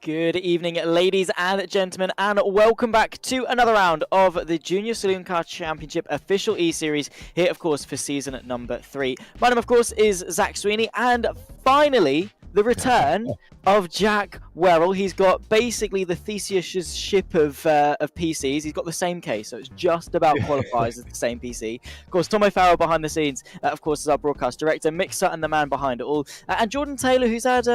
Good evening, ladies and gentlemen, and welcome back to another round of the Junior Saloon Car Championship official E-Series, here, of course, for season number 3. My name, of course, is Zach Sweeney, and finally, the return of Jack Werrell. He's got basically the Theseus ship of PCs. He's got the same case, so it's just about qualifies as the same PC. Of course, Tom O'Farrell behind the scenes, of course, is our broadcast director, Mick Sutton, the man behind it all, and Jordan Taylor, who's had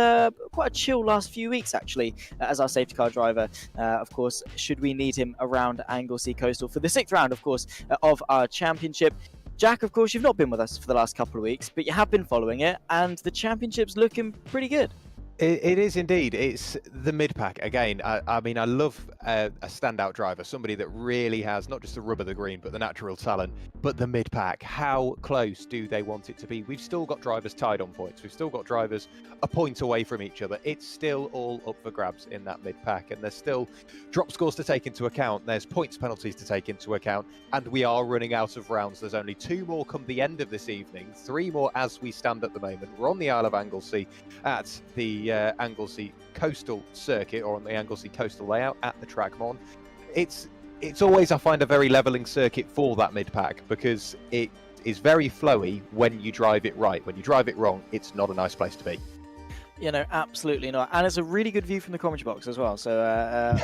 quite a chill last few weeks, actually, as our safety car driver, of course, should we need him around Angelsey Coastal for the 6th round, of course, of our championship. Jack, of course, you've not been with us for the last couple of weeks, but you have been following it, and the championship's looking pretty good. It is indeed. It's the mid-pack again. I mean, I love a standout driver, somebody that really has not just the rub of the green, but the natural talent. But the mid-pack, how close do they want it to be? We've still got drivers tied on points. We've still got drivers a point away from each other. It's still all up for grabs in that mid-pack, and there's still drop scores to take into account. There's points penalties to take into account, and we are running out of rounds. There's only 2 more come the end of this evening, 3 more as we stand at the moment. We're on the Isle of Angelsey at the Angelsey Coastal Circuit, or on the Angelsey Coastal layout at the track mon. It's always, I find, a very leveling circuit for that mid-pack, because it is very flowy when you drive it right. When you drive it wrong, it's not a nice place to be. You know, absolutely not. And it's a really good view from the commentary box as well. So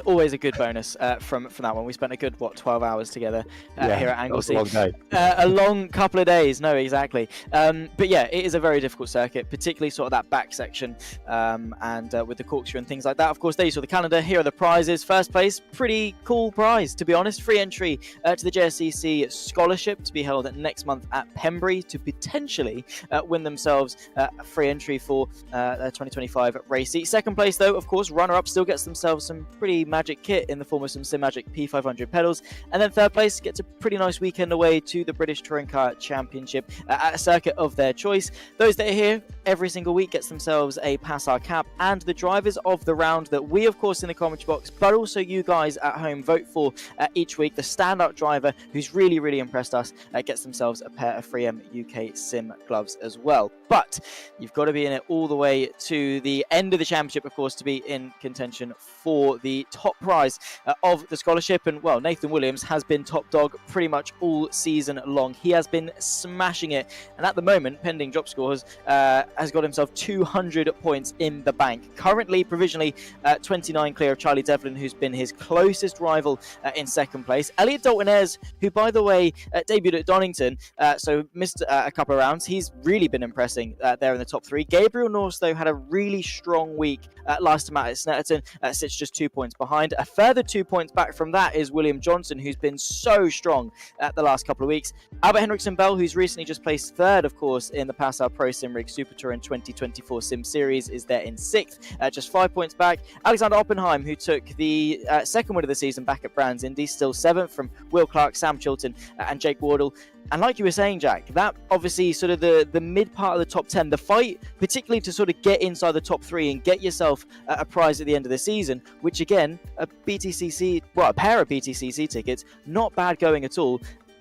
always a good bonus from that one. We spent a good, 12 hours together here at Angelsey. That was a long day. A long couple of days. No, exactly. But yeah, it is a very difficult circuit, particularly sort of that back section and with the corkscrew and things like that. Of course, there you saw the calendar. Here are the prizes. First place, pretty cool prize, to be honest. Free entry to the JSCC Scholarship to be held next month at Pembury to potentially win themselves a free entry for their 2025 race seat. Second place, though, of course, runner-up still gets themselves some pretty magic kit in the form of some SimMagic P500 pedals. And then third place gets a pretty nice weekend away to the British Touring Car Championship at a circuit of their choice. Those that are here every single week gets themselves a PASR cap, and the drivers of the round that we, of course, in the commentary box, but also you guys at home vote for each week, the standout driver who's really, really impressed us, gets themselves a pair of 3M UK Sim gloves as well. But you've got to be in it all the way to the end of the championship, of course, to be in contention for the top prize of the scholarship. And, well, Nathan Williams has been top dog pretty much all season long. He has been smashing it. And at the moment, pending drop scores, has got himself 200 points in the bank. Currently, provisionally, 29 clear of Charlie Devlin, who's been his closest rival in second place. Elliot Dalton-Ayres, who, by the way, debuted at Donington, so missed a couple of rounds. He's really been impressing there in the top 3. Gabriel Norse, though, had a really strong week last time out at Snetterton, sits just 2 points behind. A further 2 points back from that is William Johnson, who's been so strong the last couple of weeks. Albert Henriksen Bell, who's recently just placed 3rd, of course, in the PASR Pro Sim Rig Super Touring 2024 Sim Series, is there in 6th, just 5 points back. Alexander Oppenheim, who took the 2nd win of the season back at Brands Indy, still 7th from Will Clark, Sam Chilton, and Jake Wardle. And like you were saying, Jack, that obviously sort of the mid part of the top 10, the fight, particularly to sort of get inside the top 3 and get yourself a prize at the end of the season, which again, a pair of BTCC tickets, not bad going at all.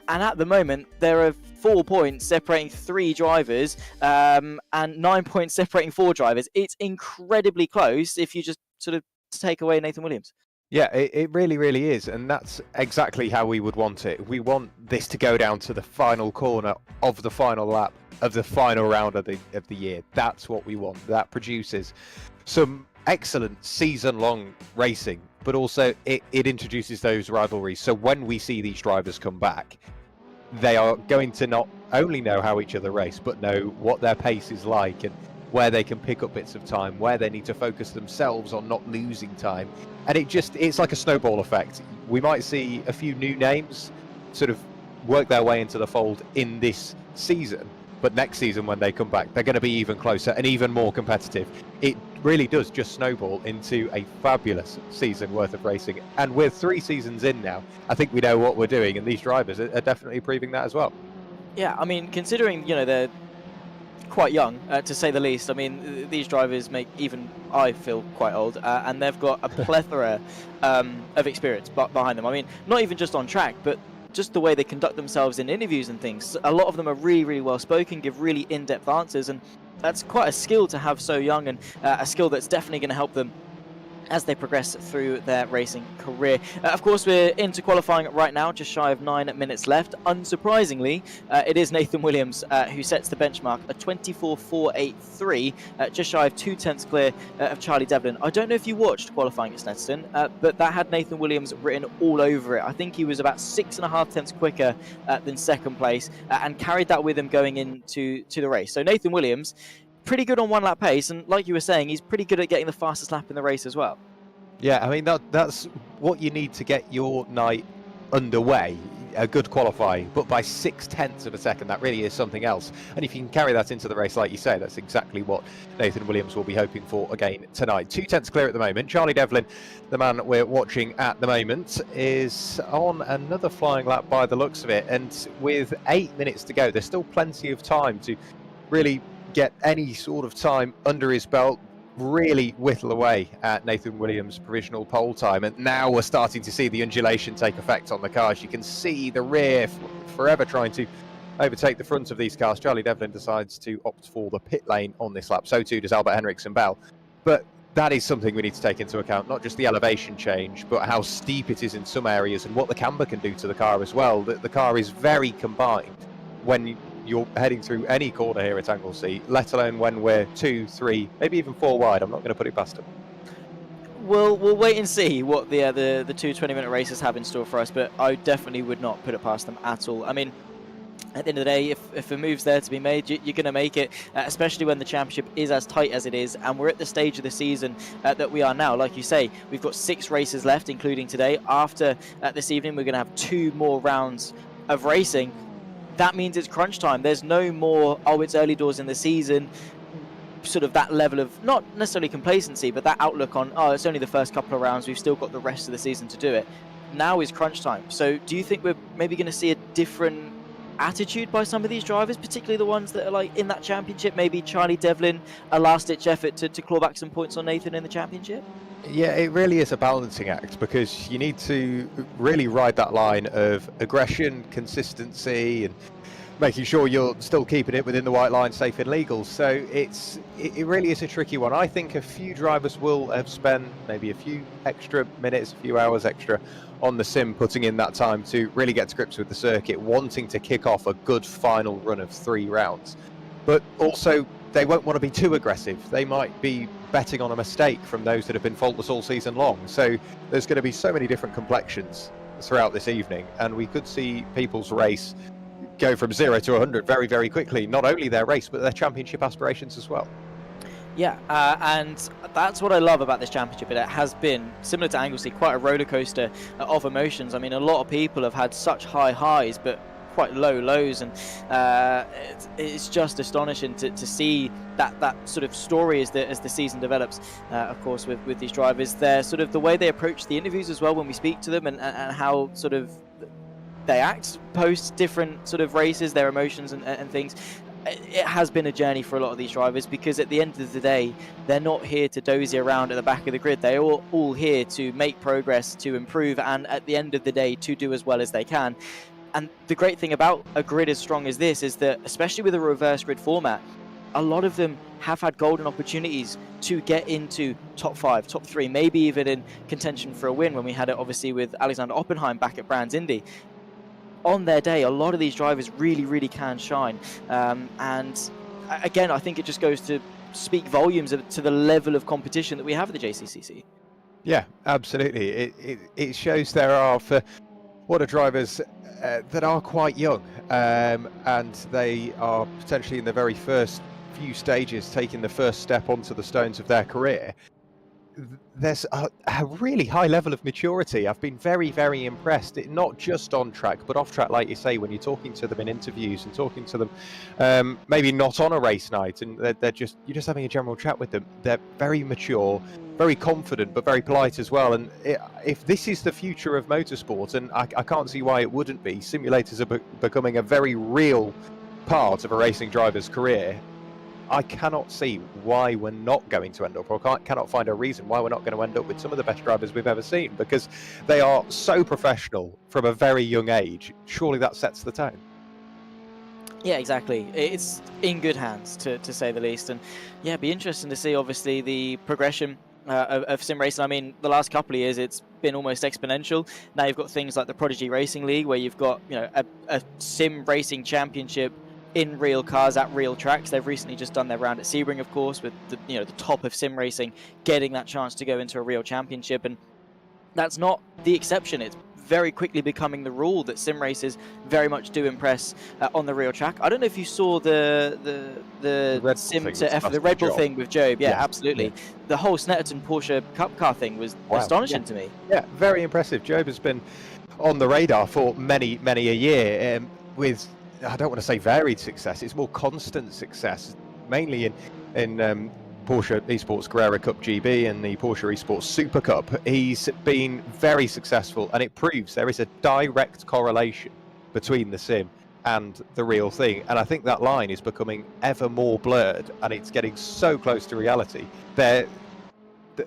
And at the moment, there are 4 points separating 3 drivers and 9 points separating 4 drivers. It's incredibly close if you just sort of take away Nathan Williams. Yeah, it really, really is. And that's exactly how we would want it. We want this to go down to the final corner of the final lap of the final round of the year. That's what we want. That produces some excellent season-long racing, but also it introduces those rivalries. So when we see these drivers come back, they are going to not only know how each other race, but know what their pace is like and where they can pick up bits of time, where they need to focus themselves on not losing time. And it's like a snowball effect. We might see a few new names sort of work their way into the fold in this season, but next season when they come back, they're going to be even closer and even more competitive. It really does just snowball into a fabulous season worth of racing. And we're 3 seasons in now. I think we know what we're doing, and these drivers are definitely proving that as well. Yeah, I mean, considering, they're quite young, to say the least. I mean, these drivers make even I feel quite old, and they've got a plethora of experience behind them. I mean, not even just on track, but just the way they conduct themselves in interviews and things. A lot of them are really, really well spoken, give really in-depth answers, and that's quite a skill to have so young, and a skill that's definitely going to help them as they progress through their racing career. Of course, we're into qualifying right now, just shy of 9 minutes left. Unsurprisingly, it is Nathan Williams who sets the benchmark, a 24.483, just shy of 2/10 clear of Charlie Devlin. I don't know if you watched qualifying at Snetterton, but that had Nathan Williams written all over it. I think he was about 6.5 tenths quicker than second place, and carried that with him going into the race. So Nathan Williams, pretty good on one lap pace, and like you were saying, he's pretty good at getting the fastest lap in the race as well. Yeah, I mean, that's what you need to get your night underway, a good qualifying, but by 0.6 of a second, that really is something else. And if you can carry that into the race, like you say, that's exactly what Nathan Williams will be hoping for again tonight. 2/10 clear at the moment. Charlie Devlin, the man we're watching at the moment, is on another flying lap by the looks of it, and with 8 minutes to go, there's still plenty of time to really get any sort of time under his belt, really whittle away at Nathan Williams' provisional pole time. And now we're starting to see the undulation take effect on the cars. You can see the rear forever trying to overtake the front of these cars. Charlie Devlin decides to opt for the pit lane on this lap. So too does Albert Henriksen Bell. But that is something we need to take into account, not just the elevation change, but how steep it is in some areas and what the camber can do to the car as well. The car is very combined when you're heading through any corner here at Angelsey, let alone when we're 2, 3, maybe even 4 wide. I'm not going to put it past them. We'll wait and see what the two 20-minute races have in store for us, but I definitely would not put it past them at all. I mean, at the end of the day, if a move's there to be made, you're going to make it, especially when the championship is as tight as it is, and we're at the stage of the season that we are now. Like you say, we've got 6 races left, including today. After this evening, we're going to have 2 more rounds of racing. That means it's crunch time. There's no more, oh, it's early doors in the season, sort of that level of, not necessarily complacency, but that outlook on, oh, it's only the first couple of rounds, we've still got the rest of the season to do it. Now is crunch time. So do you think we're maybe going to see a different attitude by some of these drivers, particularly the ones that are like in that championship? Maybe Charlie Devlin, a last-ditch effort to claw back some points on Nathan in the championship? Yeah, it really is a balancing act, because you need to really ride that line of aggression, consistency, and making sure you're still keeping it within the white line, safe and legal. So it really is a tricky one. I think a few drivers will have spent maybe a few extra minutes, a few hours extra on the sim, putting in that time to really get to grips with the circuit, wanting to kick off a good final run of 3 rounds. But also, they won't want to be too aggressive. They might be betting on a mistake from those that have been faultless all season long. So there's going to be so many different complexions throughout this evening, and we could see people's race go from 0 to 100 very, very quickly. Not only their race, but their championship aspirations as well. Yeah, and that's what I love about this championship. It has been, similar to Anglesey, quite a roller coaster of emotions. I mean, a lot of people have had such high highs, but quite low lows, and it's just astonishing to see that sort of story as the season develops. Of course, with these drivers, they're sort of the way they approach the interviews as well when we speak to them, and how sort of they act post different sort of races, their emotions and things. It has been a journey for a lot of these drivers, because at the end of the day, they're not here to dozy around at the back of the grid. They're all here to make progress, to improve, and at the end of the day, to do as well as they can. And the great thing about a grid as strong as this is that, especially with a reverse grid format, a lot of them have had golden opportunities to get into top 5, top 3, maybe even in contention for a win, when we had it obviously with Alexander Oppenheim back at Brands Indy. On their day, a lot of these drivers really, really can shine. And again, I think it just goes to speak volumes to the level of competition that we have at the JCCC. Yeah, absolutely. It shows there are, for what are drivers that are quite young, and they are potentially in the very first few stages, taking the first step onto the stones of their career. There's a really high level of maturity. I've been very, very impressed, not just on track, but off track, like you say, when you're talking to them in interviews and talking to them, maybe not on a race night, and you're just having a general chat with them. They're very mature, very confident, but very polite as well. And if this is the future of motorsport, and I can't see why it wouldn't be, simulators are becoming a very real part of a racing driver's career. I cannot see why we're not going to end up, or cannot find a reason why we're not going to end up with some of the best drivers we've ever seen, because they are so professional from a very young age. Surely that sets the tone. Yeah, exactly. It's in good hands, to say the least. And yeah, it'd be interesting to see, obviously, the progression of sim racing. I mean, the last couple of years, it's been almost exponential. Now you've got things like the Prodigy Racing League, where you've got a sim racing championship in real cars at real tracks. They've recently just done their round at Sebring, of course, with the top of sim racing getting that chance to go into a real championship, and that's not the exception. It's very quickly becoming the rule that sim races very much do impress on the real track. I don't know if you saw the sim to F, the Red Bull thing with Job. Yeah, absolutely. Yeah. The whole Snetterton Porsche Cup car thing was astonishing to me. Yeah, very impressive. Job has been on the radar for many a year with, I don't want to say varied success, it's more constant success, mainly in Porsche Esports Carrera Cup GB and the Porsche Esports Super Cup. He's been very successful, and it proves there is a direct correlation between the sim and the real thing. And I think that line is becoming ever more blurred, and it's getting so close to reality.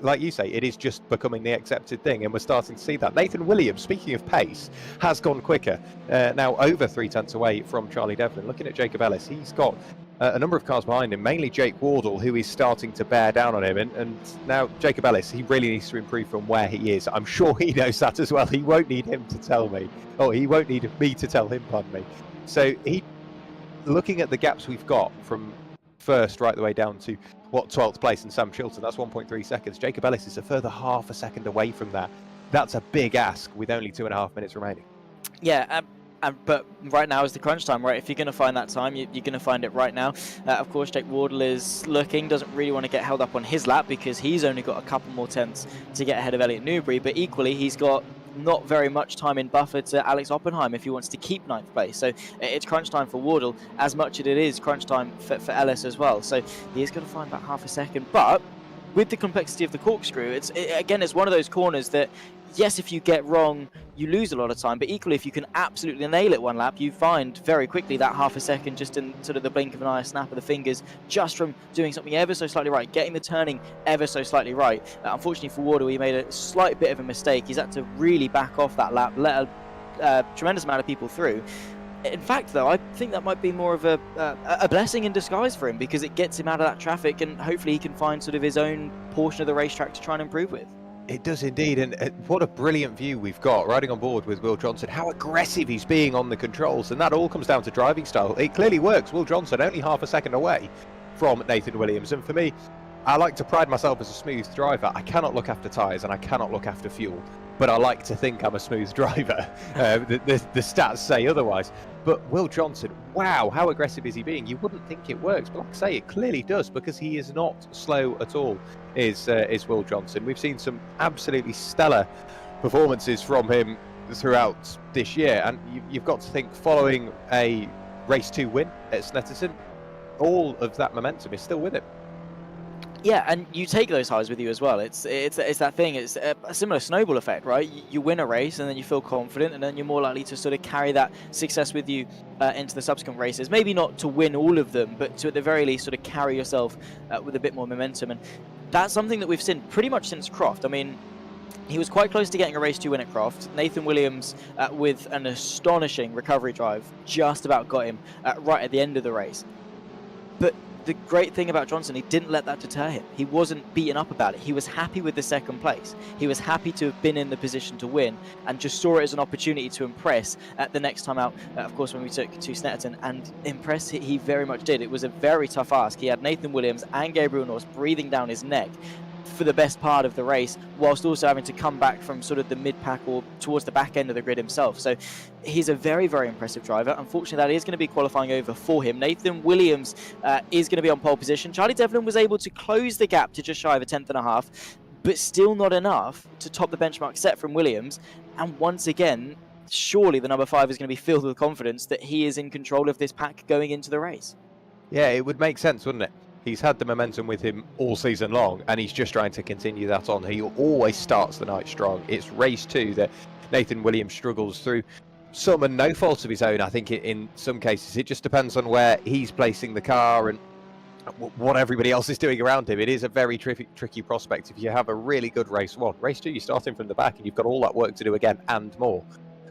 Like you say, it is just becoming the accepted thing, and we're starting to see that. Nathan Williams, speaking of pace, has gone quicker, now over 3 tenths away from Charlie Devlin. Looking at Jacob Ellis, he's got a number of cars behind him, mainly Jake Wardle, who is starting to bear down on him. And now Jacob Ellis, he really needs to improve from where he is. I'm sure he knows that as well. He won't need him to tell me. Oh, he won't need me to tell him, pardon me. So looking at the gaps we've got from first right the way down to 12th place in Sam Chilton, that's 1.3 seconds. Jacob Ellis is a further half a second away from that. That's a big ask with only 2.5 minutes remaining. Yeah, but right now is the crunch time, right? If you're going to find that time, you're going to find it right now. Of course, Jake Wardle is looking, doesn't really want to get held up on his lap because he's only got a couple more tenths to get ahead of Elliot Newbury, but equally he's got not very much time in buffer to Alex Oppenheim if he wants to keep 9th place. So it's crunch time for Wardle as much as it is crunch time for Ellis as well. So he is going to find about half a second, but with the complexity of the corkscrew, it's one of those corners that, yes, if you get wrong, you lose a lot of time, but equally, if you can absolutely nail it one lap, you find very quickly that half a second just in sort of the blink of an eye, a snap of the fingers, just from doing something ever so slightly right, getting the turning ever so slightly right. Unfortunately for Wardle, he made a slight bit of a mistake. He's had to really back off that lap, let a tremendous amount of people through. In fact, though, I think that might be more of a blessing in disguise for him, because it gets him out of that traffic, and hopefully he can find sort of his own portion of the racetrack to try and improve with. It does indeed, and what a brilliant view we've got riding on board with Will Johnson, how aggressive he's being on the controls, and that all comes down to driving style. It clearly works. Will Johnson only half a second away from Nathan Williams, and for me, I like to pride myself as a smooth driver. I cannot look after tyres and I cannot look after fuel, but I like to think I'm a smooth driver. The stats say otherwise. But Will Johnson, wow, how aggressive is he being? You wouldn't think it works, but like I say, it clearly does, because he is not slow at all, is Will Johnson. We've seen some absolutely stellar performances from him throughout this year, and you've got to think, following a race 2 win at Snetterton, all of that momentum is still with him. Yeah, and you take those highs with you as well. It's that thing. It's a similar snowball effect, right? You win a race and then you feel confident, and then you're more likely to sort of carry that success with you into the subsequent races. Maybe not to win all of them, but to at the very least sort of carry yourself with a bit more momentum. And that's something that we've seen pretty much since Croft. I mean, he was quite close to getting a race 2 win at Croft. Nathan Williams, with an astonishing recovery drive, just about got him right at the end of the race. But the great thing about Johnson, he didn't let that deter him. He wasn't beaten up about it. He was happy with the 2nd place. He was happy to have been in the position to win, and just saw it as an opportunity to impress at the next time out, of course, when we took to Snetterton, and impress he very much did. It was a very tough ask. He had Nathan Williams and Gabriel Norris breathing down his neck for the best part of the race, whilst also having to come back from sort of the mid-pack or towards the back end of the grid himself. So he's a very, very impressive driver. Unfortunately, that is going to be qualifying over for him. Nathan Williams is going to be on pole position. Charlie Devlin was able to close the gap to just shy of a 10.5, but still not enough to top the benchmark set from Williams. And once again, surely the number 5 is going to be filled with confidence that he is in control of this pack going into the race. Yeah, it would make sense, wouldn't it? He's had the momentum with him all season long, and he's just trying to continue that on. He always starts the night strong. It's race 2 that Nathan Williams struggles through some and no fault of his own. I think in some cases it just depends on where he's placing the car and what everybody else is doing around him. It is a very tricky prospect. If you have a really good race 1, race 2 you're starting from the back and you've got all that work to do again and more.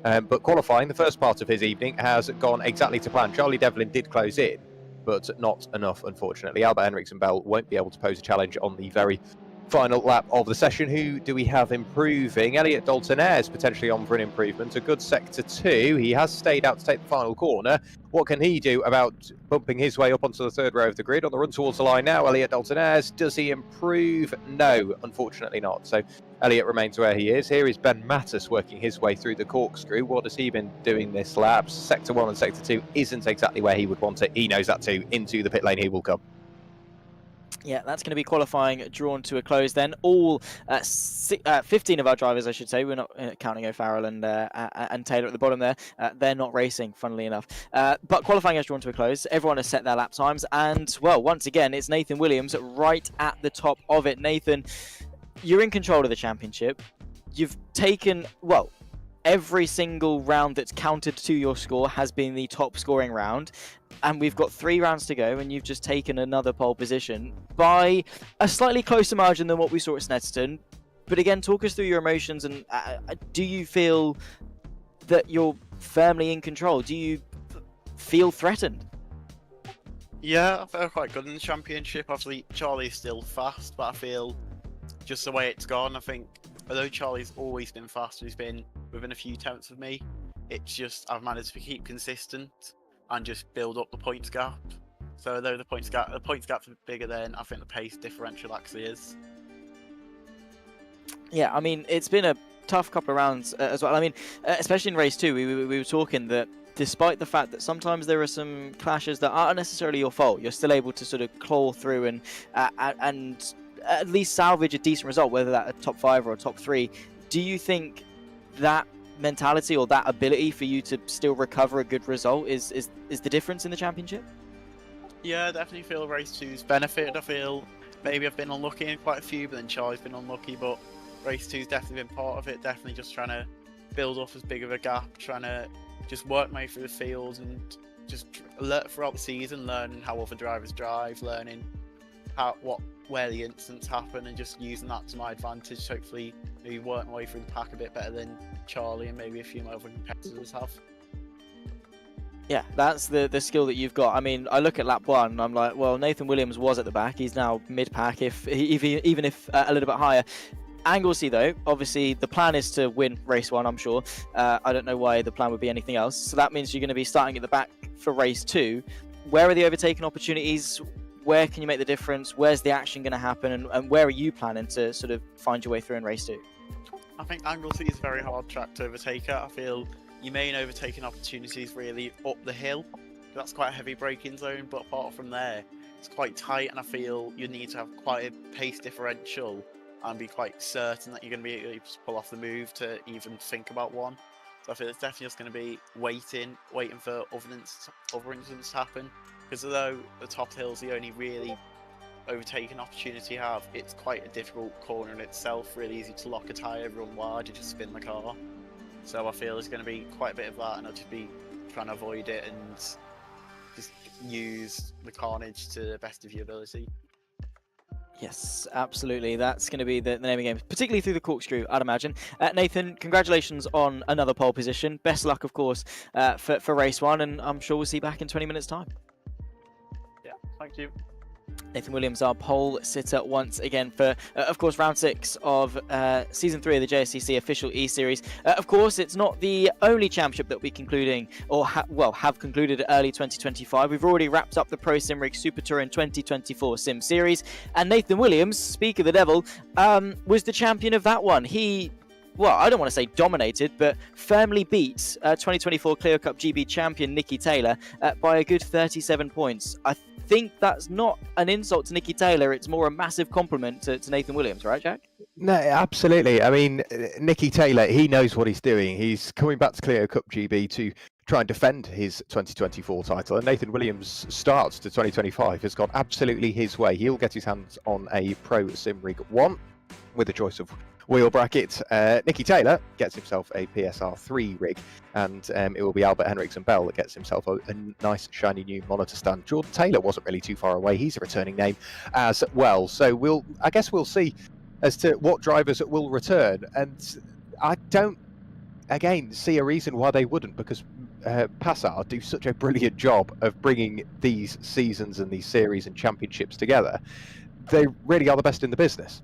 But qualifying, the first part of his evening, has gone exactly to plan. Charlie Devlin did close in, but not enough, unfortunately. Albert Henriksen Bell won't be able to pose a challenge on the very final lap of the session. Who do we have improving? Elliot Dalton-Ayres potentially on for an improvement. A good sector 2. He has stayed out to take the final corner. What can he do about bumping his way up onto the third row of the grid? On the run towards the line now, Elliot Dalton-Ayres. Does he improve? No, unfortunately not. So Elliot remains where he is. Here is Ben Mattis working his way through the corkscrew. What has he been doing this lap? Sector 1 and Sector 2 isn't exactly where he would want it. He knows that too. Into the pit lane he will come. Yeah, that's going to be qualifying drawn to a close then. All 15 of our drivers, I should say, we're not counting O'Farrell and Taylor at the bottom there. They're not racing, funnily enough. But qualifying has drawn to a close. Everyone has set their lap times. And, well, once again, it's Nathan Williams right at the top of it. Nathan, you're in control of the championship. You've taken, well, every single round that's counted to your score has been the top scoring round. And we've got 3 rounds to go, and you've just taken another pole position by a slightly closer margin than what we saw at Snetterton. But again, talk us through your emotions, and do you feel that you're firmly in control? Do you feel threatened? Yeah, I feel quite good in the championship. Obviously, Charlie's still fast, but I feel just the way it's gone, I think, although Charlie's always been fast, he's been within a few tenths of me, it's just I've managed to keep consistent and just build up the points gap. So although the points gap's bigger, then I think the pace differential actually is. Yeah, I mean, it's been a tough couple of rounds as well. I mean, especially in race 2, we were talking that despite the fact that sometimes there are some clashes that aren't necessarily your fault, you're still able to sort of claw through and at least salvage a decent result, whether that's a top 5 or a top 3. Do you think that mentality or that ability for you to still recover a good result is the difference in the championship? Yeah, I definitely feel race 2's benefited. I feel maybe I've been unlucky in quite a few, but then Charlie's been unlucky, but race 2's definitely been part of it. Definitely just trying to build up as big of a gap, trying to just work my way through the field and just throughout the season, learning how other drivers drive, learning where the incidents happen, and just using that to my advantage. Hopefully, maybe work my way through the pack a bit better than Charlie and maybe a few of my other competitors have. Yeah, that's the skill that you've got. I mean, I look at lap 1 and I'm like, well, Nathan Williams was at the back. He's now mid-pack, even if a little bit higher. Angelsey, though, obviously the plan is to win race 1, I'm sure. I don't know why the plan would be anything else. So that means you're going to be starting at the back for race 2. Where are the overtaking opportunities? Where can you make the difference? Where's the action going to happen? And where are you planning to sort of find your way through in race 2? I think Angelsey is a very hard track to overtake at. I feel your main overtaking opportunities really up the hill. That's quite a heavy braking zone, but apart from there, it's quite tight, and I feel you need to have quite a pace differential and be quite certain that you're going to be able to pull off the move to even think about one. So I feel it's definitely just going to be waiting for other incidents to happen. Because although the top hill's the only really overtaking opportunity you have, it's quite a difficult corner in itself, really easy to lock a tyre, run wide, and just spin the car. So I feel there's going to be quite a bit of that, and I'll just be trying to avoid it and just use the carnage to the best of your ability. Yes, absolutely. That's going to be the name of the game, particularly through the corkscrew, I'd imagine. Nathan, congratulations on another pole position. Best luck, of course, for race 1, and I'm sure we'll see you back in 20 minutes' time. Yeah, thank you. Nathan Williams, our pole sitter once again for, of course, round 6 of season 3 of the JSCC official eSeries. Of course, it's not the only championship that we're concluding, or have concluded early 2025. We've already wrapped up the Pro Sim Rig Super Touring 2024 Sim Series, and Nathan Williams, speak of the devil, was the champion of that one. He, well, I don't want to say dominated, but firmly beat 2024 Clio Cup GB champion Nicky Taylor by a good 37 points. I think that's not an insult to Nicky Taylor, it's more a massive compliment to Nathan Williams, right, Jack? No, absolutely. I mean, Nicky Taylor, he knows what he's doing. He's coming back to Clio Cup GB to try and defend his 2024 title, and Nathan Williams' start to 2025 has gone absolutely his way. He'll get his hands on a Pro Sim Rig 1 with a choice of wheel bracket. Nicky Taylor gets himself a PASR 3 rig, and it will be Albert Henriksen Bell that gets himself a nice shiny new monitor stand. Jordan Taylor wasn't really too far away. He's a returning name as well. So I guess we'll see as to what drivers will return, and I don't again see a reason why they wouldn't, because PASR do such a brilliant job of bringing these seasons and these series and championships together. They really are the best in the business.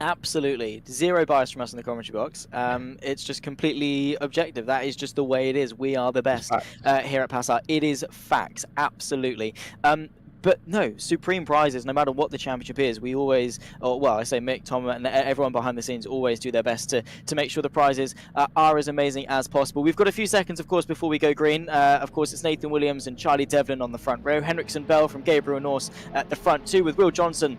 Absolutely. Zero bias from us in the commentary box. It's just completely objective. That is just the way it is. We are the best here at PASR. It is facts. Absolutely. But no, supreme prizes, no matter what the championship is, we always, well, I say Mick, Tom, and everyone behind the scenes always do their best to make sure the prizes are as amazing as possible. We've got a few seconds, of course, before we go green. Of course, it's Nathan Williams and Charlie Devlin on the front row. Henriksen Bell from Gabriel Norse at the front two, with Will Johnson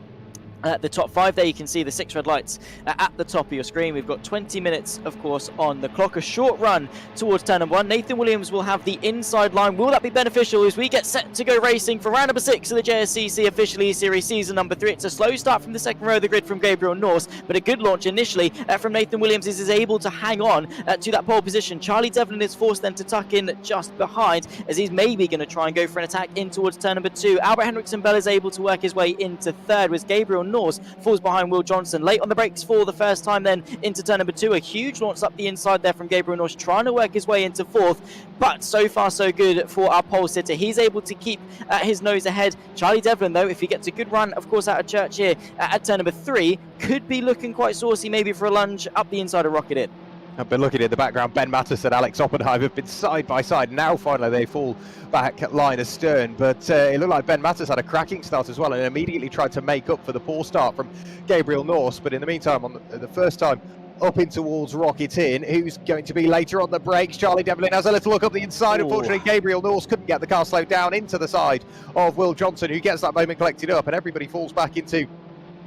at the top five. There you can see the 6 red lights at the top of your screen. We've got 20 minutes, of course, on the clock. A short run towards turn number 1. Nathan Williams will have the inside line. Will that be beneficial as we get set to go racing for round number 6 of the JSCC official eSeries season number 3? It's a slow start from the second row of the grid from Gabriel Norse, but a good launch initially from Nathan Williams is able to hang on to that pole position. Charlie Devlin is forced then to tuck in just behind as he's maybe going to try and go for an attack in towards turn number 2. Albert Henriksen Bell is able to work his way into third, with Gabriel Norse falls behind Will Johnson. Late on the brakes for the first time then into turn number 2. A huge launch up the inside there from Gabriel Norse, trying to work his way into fourth, but so far so good for our pole sitter. He's able to keep his nose ahead. Charlie Devlin, though, if he gets a good run, of course, out of Church here at turn number 3, could be looking quite saucy, maybe for a lunge up the inside of Rocket In. I've been looking in the background. Ben Mattis and Alex Oppenheim have been side by side. Now finally they fall back at line astern, but it looked like Ben Mattis had a cracking start as well and immediately tried to make up for the poor start from Gabriel Norse. But in the meantime, on the first time up in towards Rocket In, who's going to be later on the brakes? Charlie Devlin has a little look up the inside. Ooh. Unfortunately, Gabriel Norse couldn't get the car slowed down into the side of Will Johnson, who gets that moment collected up, and everybody falls back into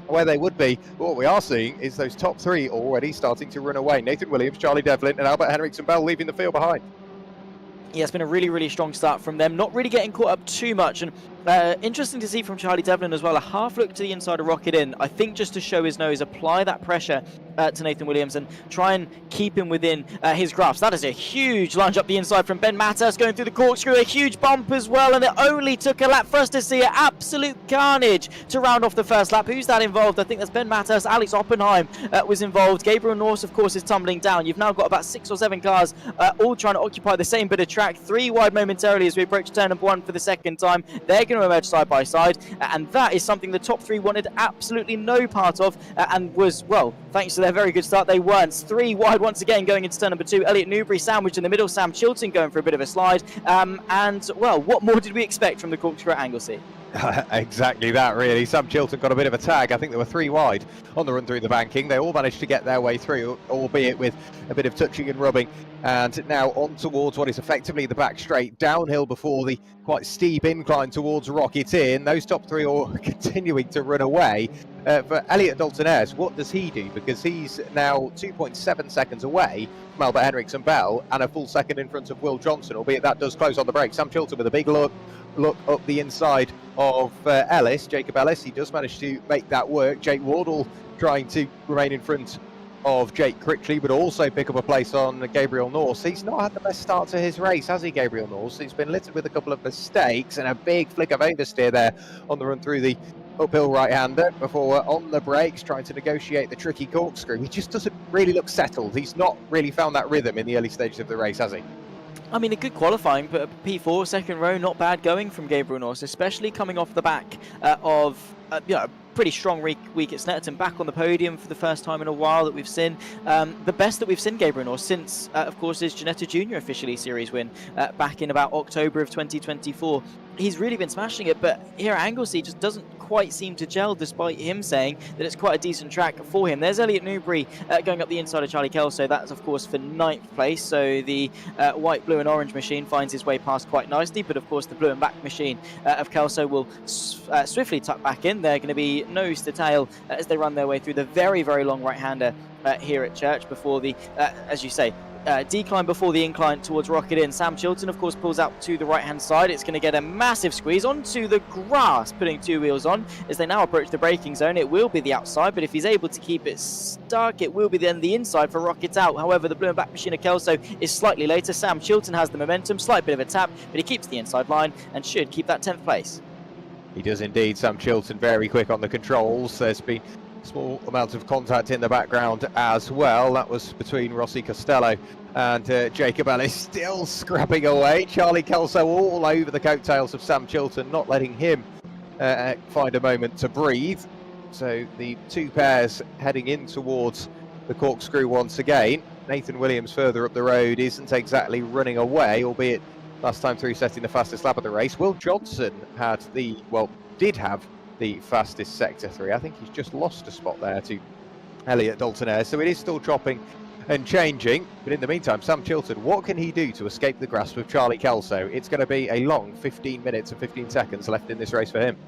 where they would be. But what we are seeing is those top 3 already starting to run away. Nathan Williams, Charlie Devlin and Albert Henriksen Bell leaving the field behind. Yeah, it's been a really, really strong start from them. Not really getting caught up too much. And interesting to see from Charlie Devlin as well. A half look to the inside of Rocket In. I think just to show his nose, apply that pressure to Nathan Williams and try and keep him within his grasp. That is a huge lunge up the inside from Ben Mattis, going through the corkscrew. A huge bump as well, and it only took a lap for us to see an absolute carnage to round off the first lap. Who's that involved? I think that's Ben Mattis. Alex Oppenheim was involved. Gabriel Norse, of course, is tumbling down. You've now got about 6 or 7 cars all trying to occupy the same bit of track. 3 wide momentarily as we approach turn number 1 for the second time. They're going to emerge side by side, and that is something the top 3 wanted absolutely no part of, and was, well, thanks to their very good start, they weren't. 3 wide once again going into turn number 2. Elliot Newbury sandwiched in the middle. Sam Chilton going for a bit of a slide, and, well, what more did we expect from the corkscrew at Angelsey? Exactly that, really. Sam Chilton got a bit of a tag. I think there were 3 wide on the run through the banking. They all managed to get their way through, albeit with a bit of touching and rubbing. And now on towards what is effectively the back straight, downhill before the quite steep incline towards Rocket In. Those top 3 are continuing to run away. For Elliot Dalton-Ayres, what does he do? Because he's now 2.7 seconds away from Albert Henriksen Bell and a full second in front of Will Johnson, albeit that does close on the brakes. Sam Chilton with a big look up the inside of Jacob Ellis. He does manage to make that work. Jake Wardle trying to remain in front of Jake Critchley, but also pick up a place on Gabriel Norse. He's not had the best start to his race, has he, Gabriel Norse? He's been littered with a couple of mistakes and a big flick of oversteer there on the run through the uphill right-hander before on the brakes trying to negotiate the tricky corkscrew. He just doesn't really look settled. He's not really found that rhythm in the early stages of the race, has he? I mean, a good qualifying, but P4, second row, not bad going from Gabriel Norse, especially coming off the back of a pretty strong week at Snetterton, back on the podium for the first time in a while that we've seen. The best that we've seen Gabriel Norse since, of course, his Ginetta Junior official eSeries win back in about October of 2024. He's really been smashing it, but here at Angelsey just doesn't quite seem to gel, despite him saying that it's quite a decent track for him. There's Elliot Newbury going up the inside of Charlie Kelso. That's, of course, for 9th place. So the white, blue and orange machine finds his way past quite nicely, but of course the blue and black machine of Kelso will swiftly tuck back in. They're going to be nose to tail as they run their way through the very, very long right-hander here at Church before the, as you say, decline before the incline towards Rocket In. Sam Chilton, of course, pulls out to the right-hand side. It's going to get a massive squeeze onto the grass, putting 2 wheels on. As they now approach the braking zone, it will be the outside, but if he's able to keep it stuck, it will be then the inside for Rocket Out. However, the blue and black machine of Kelso is slightly later. Sam Chilton has the momentum, slight bit of a tap, but he keeps the inside line and should keep that 10th place. He does indeed. Sam Chilton very quick on the controls. There's been small amount of contact in the background as well. That was between Rossi Costello and Jacob Ellis, still scrapping away. Charlie Kelso all over the coattails of Sam Chilton, not letting him find a moment to breathe. So the two pairs heading in towards the corkscrew once again. Nathan Williams further up the road isn't exactly running away, albeit last time through setting the fastest lap of the race. Will Johnson did have the fastest Sector 3. I think he's just lost a spot there to Elliot Dalton-Ayres, so it is still chopping and changing. But in the meantime, Sam Chilton, what can he do to escape the grasp of Charlie Kelso? It's going to be a long 15 minutes and 15 seconds left in this race for him.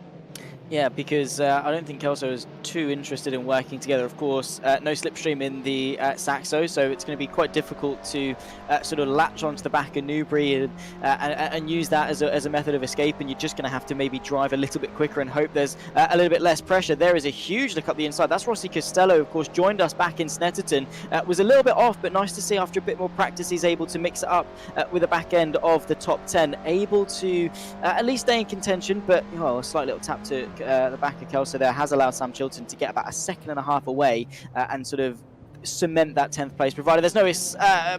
Yeah, because I don't think Kelso is too interested in working together. Of course, no slipstream in the Saxo, so it's going to be quite difficult to sort of latch onto the back of Newbury and use that as a method of escape. And you're just going to have to maybe drive a little bit quicker and hope there's a little bit less pressure. There is a huge look up the inside. That's Rossi Costello, of course, joined us back in Snetterton. Was a little bit off, but nice to see after a bit more practice he's able to mix it up with the back end of the top 10. Able to at least stay in contention, but a slight little tap to the back of Kelso there has allowed Sam Chilton to get about 1.5 seconds away and sort of cement that 10th place, provided there's no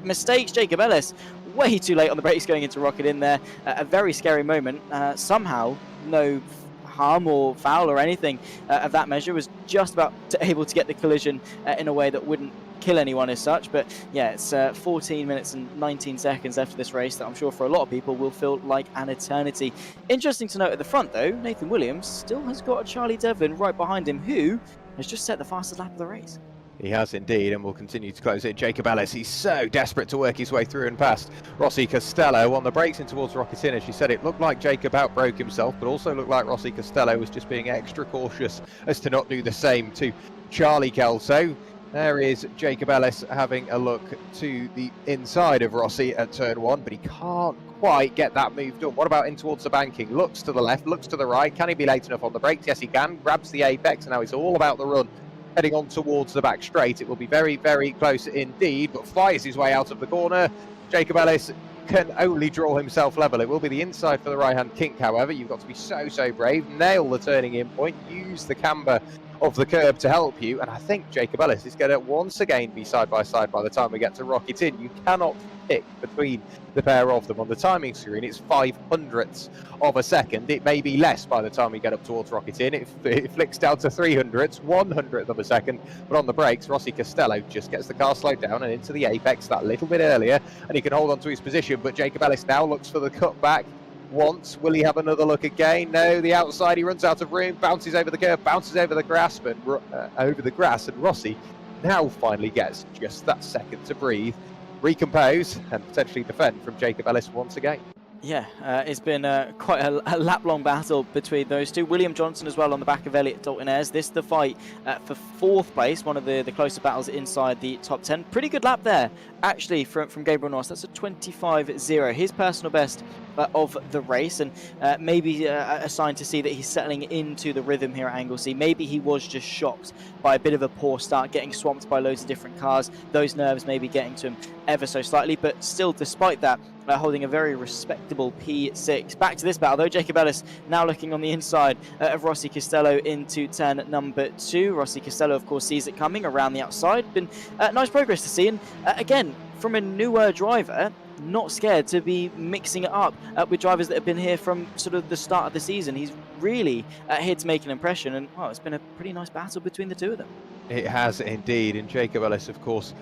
mistakes. Jacob Ellis way too late on the brakes going into Rocket in there. A very scary moment. Somehow no harm or foul or anything of that measure, was just about able to get the collision in a way that wouldn't kill anyone as such. But yeah, it's 14 minutes and 19 seconds left of this race that I'm sure for a lot of people will feel like an eternity. Interesting to note at the front though, Nathan Williams still has got a Charlie Devlin right behind him, who has just set the fastest lap of the race. He has indeed, and will continue to close it. Jacob Ellis, he's so desperate to work his way through and past Rossi Costello on the brakes in towards Rocket Inn. As she said, it looked like Jacob outbroke himself, but also looked like Rossi Costello was just being extra cautious as to not do the same to Charlie Kelso. There is Jacob Ellis having a look to the inside of Rossi at turn 1, but he can't quite get that move done. What about in towards the banking? Looks to the left, looks to the right. Can he be late enough on the brakes? Yes, he can. Grabs the apex, and now it's all about the run. Heading on towards the back straight. It will be very, very close indeed, but fires his way out of the corner. Jacob Ellis can only draw himself level. It will be the inside for the right-hand kink, however. You've got to be so brave. Nail the turning in point. Use the camber of the curb to help you, and I think Jacob Ellis is going to once again be side by side by the time we get to Rocket Inn. You cannot pick between the pair of them on the timing screen. It's 0.05 of a second. It may be less by the time we get up towards Rocket Inn. It flicks down to 0.03, 100th of a second, but on the brakes Rossi Costello just gets the car slowed down and into the apex that little bit earlier, and he can hold on to his position. But Jacob Ellis now looks for the cutback once. Will he have another look again? No, the outside, he runs out of room, bounces over the curb, bounces over the grass, and Rossi now finally gets just that second to breathe, recompose, and potentially defend from Jacob Ellis once again. Yeah, it's been quite a lap-long battle between those two. William Johnson as well on the back of Elliot Dalton-Ayres. This is the fight for 4th place, one of the closer battles inside the top 10. Pretty good lap there, actually, from Gabriel Norris. That's a 25.0, his personal best of the race, and maybe a sign to see that he's settling into the rhythm here at Angelsey. Maybe he was just shocked by a bit of a poor start, getting swamped by loads of different cars. Those nerves maybe getting to him ever so slightly, but still, despite that, holding a very respectable P6. Back to this battle though, Jacob Ellis now looking on the inside of Rossi Costello into turn number 2. Rossi Costello, of course, sees it coming around the outside. Been nice progress to see, and again, from a newer driver, not scared to be mixing it up with drivers that have been here from sort of the start of the season. He's really here to make an impression, and well, it's been a pretty nice battle between the two of them. It has indeed, and Jacob Ellis, of course,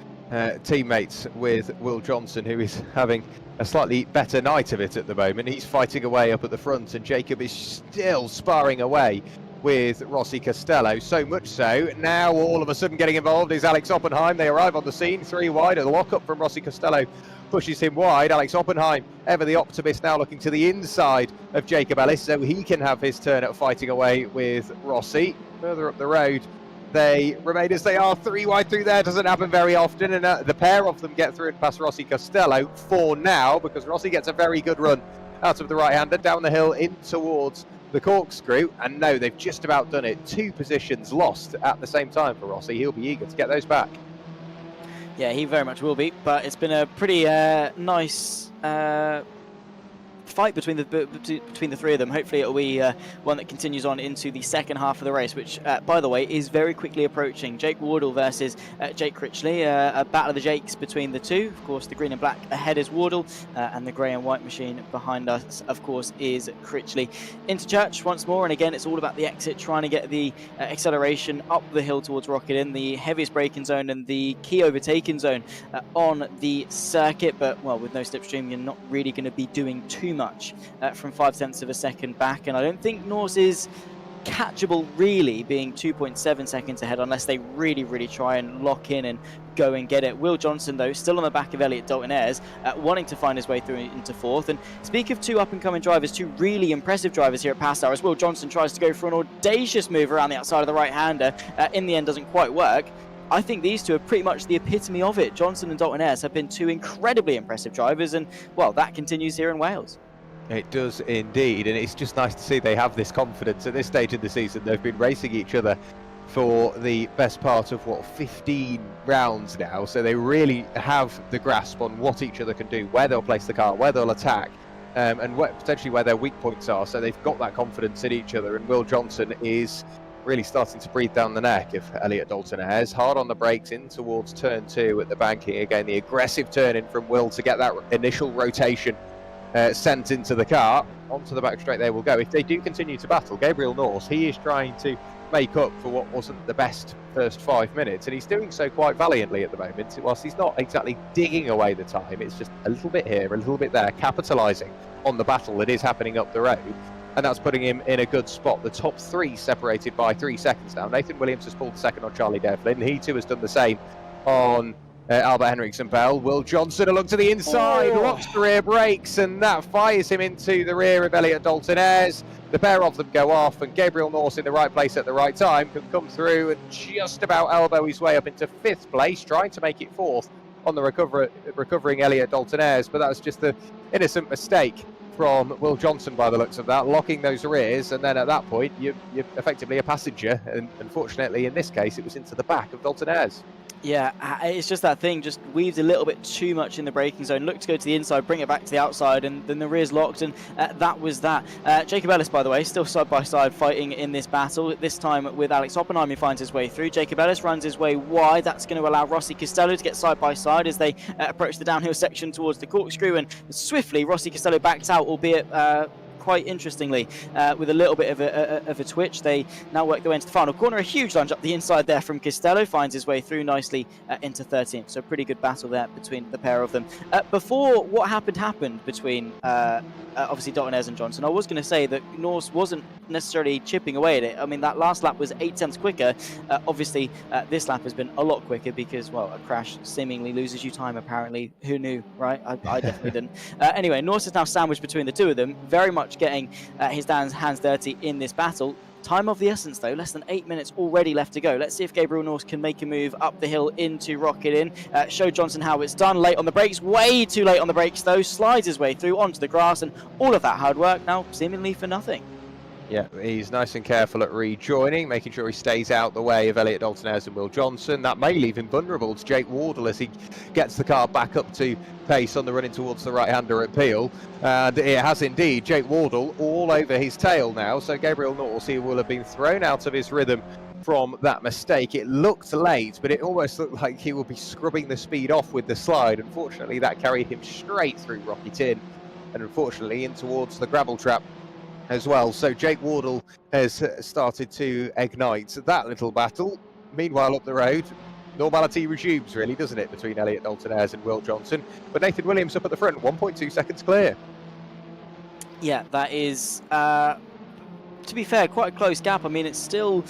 teammates with Will Johnson, who is having a slightly better night of it at the moment. He's fighting away up at the front, and Jacob is still sparring away with Rossi Costello. So much so, now all of a sudden getting involved is Alex Oppenheim. They arrive on the scene, 3 wide, a lock-up from Rossi Costello pushes him wide. Alex Oppenheim, ever the optimist, now looking to the inside of Jacob Ellis, so he can have his turn at fighting away with Rossi. Further up the road, they remain as they are. 3 wide through there doesn't happen very often, and the pair of them get through and past Rossi Costello for now, because Rossi gets a very good run out of the right-hander down the hill in towards the corkscrew, and no, they've just about done it. 2 positions lost at the same time for Rossi. He'll be eager to get those back. Yeah, he very much will be, but it's been a pretty nice fight between the three of them. Hopefully it'll be one that continues on into the second half of the race, which by the way is very quickly approaching. Jake Wardle versus Jake Critchley, a battle of the Jakes between the two. Of course the green and black ahead is Wardle, and the grey and white machine behind us of course is Critchley. Into Church once more, and again it's all about the exit, trying to get the acceleration up the hill towards Rocket Inn, the heaviest braking zone and the key overtaking zone on the circuit. But well, with no slipstream you're not really going to be doing too much from 0.5 of a second back, and I don't think Norse is catchable really, being 2.7 seconds ahead unless they really try and lock in and go and get it. Will Johnson though still on the back of Elliot Dalton-Ayres, wanting to find his way through into fourth. And speak of two up-and-coming drivers, two really impressive drivers here at PASR, as Will Johnson tries to go for an audacious move around the outside of the right-hander, in the end doesn't quite work. I think these two are pretty much the epitome of it. Johnson and Dalton-Ayres have been two incredibly impressive drivers, and well, that continues here in Wales. It does indeed, and it's just nice to see they have this confidence at this stage of the season. They've been racing each other for the best part of, 15 rounds now, so they really have the grasp on what each other can do, where they'll place the car, where they'll attack, and potentially where their weak points are. So they've got that confidence in each other, and Will Johnson is really starting to breathe down the neck of Elliot Dalton-Ayres. Hard on the brakes in towards turn 2 at the banking. Again, the aggressive turn in from Will to get that initial rotation sent into the car. Onto the back straight they will go. If they do continue to battle, Gabriel Norse, he is trying to make up for what wasn't the best first 5 minutes, and he's doing so quite valiantly at the moment. Whilst he's not exactly digging away the time, it's just a little bit here, a little bit there, capitalising on the battle that is happening up the road. And that's putting him in a good spot. The top 3 separated by 3 seconds now. Nathan Williams has pulled second on Charlie Devlin. He too has done the same on Albert Henriksen Bell. Will Johnson, a look to the inside, locks the rear brakes, and that fires him into the rear of Elliot Dalton-Ayres. The pair of them go off, and Gabriel Norse in the right place at the right time can come through and just about elbow his way up into 5th place, trying to make it 4th on the recovering Elliot Dalton-Ayres. But that was just the innocent mistake from Will Johnson by the looks of that, locking those rears, and then at that point you're effectively a passenger, and unfortunately in this case it was into the back of Dalton-Ayres. Yeah, it's just that thing, just weaved a little bit too much in the braking zone, looked to go to the inside, bring it back to the outside, and then the rear's locked, and that was that. Jacob Ellis, by the way, still side by side fighting in this battle, this time with Alex Oppenheim, who finds his way through. Jacob Ellis runs his way wide. That's going to allow Rossi Costello to get side by side as they approach the downhill section towards the corkscrew, and swiftly Rossi Costello backs out, albeit quite interestingly, with a little bit of a twitch. They now work their way into the final corner. A huge lunge up the inside there from Costello, finds his way through nicely into 13th. So pretty good battle there between the pair of them. Before what happened between obviously Dalton-Ayres and Johnson, I was going to say that Norse wasn't necessarily chipping away at it. I mean, that last lap was 8 tenths quicker. Obviously, this lap has been a lot quicker because, well, a crash seemingly loses you time, apparently. Who knew, right? I definitely didn't. Anyway, Norse is now sandwiched between the two of them, very much getting his hands dirty in this battle. Time of the essence though, less than 8 minutes already left to go. Let's see if Gabriel Norse can make a move up the hill into Rocket Inn. Show Johnson how it's done. Late on the brakes, way too late on the brakes though. Slides his way through onto the grass, and all of that hard work now seemingly for nothing. Yeah, he's nice and careful at rejoining, making sure he stays out the way of Elliot Dalton-Ayres and Will Johnson. That may leave him vulnerable to Jake Wardle as he gets the car back up to pace on the running towards the right-hander at Peel. And it has indeed. Jake Wardle all over his tail now, so Gabriel Norse, he will have been thrown out of his rhythm from that mistake. It looked late, but it almost looked like he will be scrubbing the speed off with the slide. Unfortunately, that carried him straight through Rocket Inn, and unfortunately in towards the gravel trap as well. So Jake Wardle has started to ignite that little battle. Meanwhile, up the road, normality resumes, really, doesn't it, between Elliot Dalton-Ayres and Will Johnson. But Nathan Williams up at the front, 1.2 seconds clear. Yeah, that is, to be fair, quite a close gap. I mean, it's still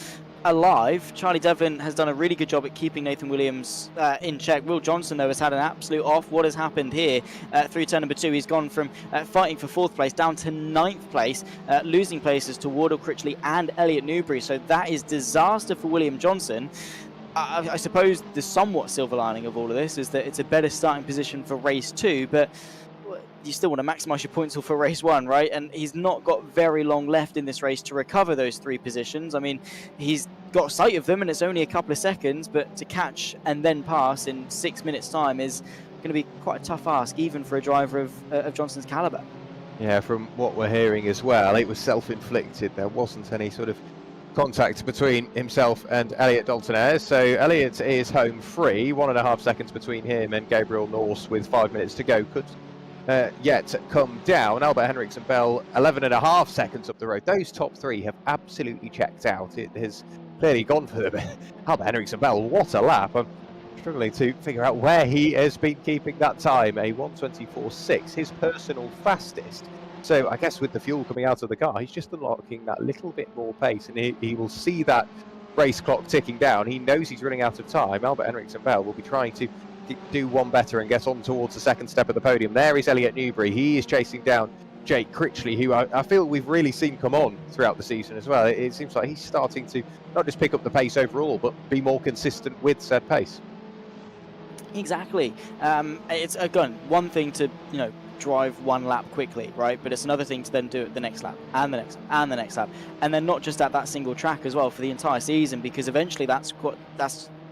alive. Charlie Devlin has done a really good job at keeping Nathan Williams in check. Will Johnson, though, has had an absolute off. What has happened here through turn number 2? He's gone from fighting for 4th place down to 9th place, losing places to Wardle, Critchley and Elliot Newbury. So that is disaster for William Johnson. I suppose the somewhat silver lining of all of this is that it's a better starting position for race 2, but you still want to maximise your points for race 1, right? And he's not got very long left in this race to recover those 3 positions. I mean, he's got sight of them and it's only a couple of seconds, but to catch and then pass in 6 minutes time is going to be quite a tough ask, even for a driver of Johnson's calibre. Yeah, from what we're hearing as well, it was self-inflicted. There wasn't any sort of contact between himself and Elliot Dalton-Ayres. So Elliot is home free, 1.5 seconds between him and Gabriel Norse with 5 minutes to go. Could yet come down. Albert Henriksen Bell, 11.5 seconds up the road. Those top three have absolutely checked out. It has clearly gone for them. Albert Henriksen Bell, what a lap. I'm struggling to figure out where he has been keeping that time. A 1:24.6, his personal fastest. So I guess with the fuel coming out of the car, he's just unlocking that little bit more pace, and he will see that race clock ticking down. He knows he's running out of time. Albert Henriksen Bell will be trying to do one better and get on towards the second step of the podium. There is Elliot Newbury. He is chasing down Jake Critchley, who I feel we've really seen come on throughout the season as well. It seems like he's starting to not just pick up the pace overall, but be more consistent with said pace. Exactly. It's again one thing to drive one lap quickly, right? But it's another thing to then do it the next lap and the next and the next lap, and then not just at that single track as well for the entire season, because eventually that's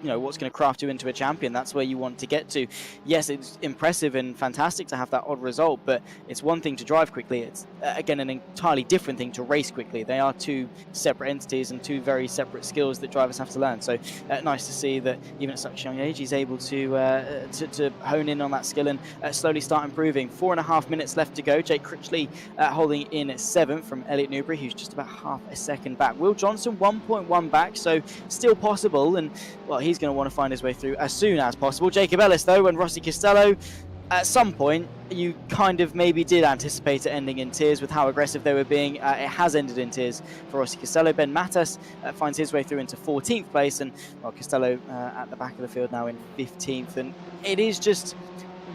what's going to craft you into a champion. That's where you want to get to. Yes, it's impressive and fantastic to have that odd result, but it's one thing to drive quickly. It's again an entirely different thing to race quickly. They are two separate entities and two very separate skills that drivers have to learn. So nice to see that even at such a young age he's able to hone in on that skill and slowly start improving. 4.5 minutes left to go. Jake Critchley holding in 7th from Elliot Newbury, who's just about half a second back. Will Johnson 1.1 back, so still possible, and well, he's going to want to find his way through as soon as possible. Jacob Ellis, though, and Rossi Costello, at some point, you kind of maybe did anticipate it ending in tears with how aggressive they were being. It has ended in tears for Rossi Costello. Ben Matas finds his way through into 14th place, and well, Costello at the back of the field now in 15th. And it is just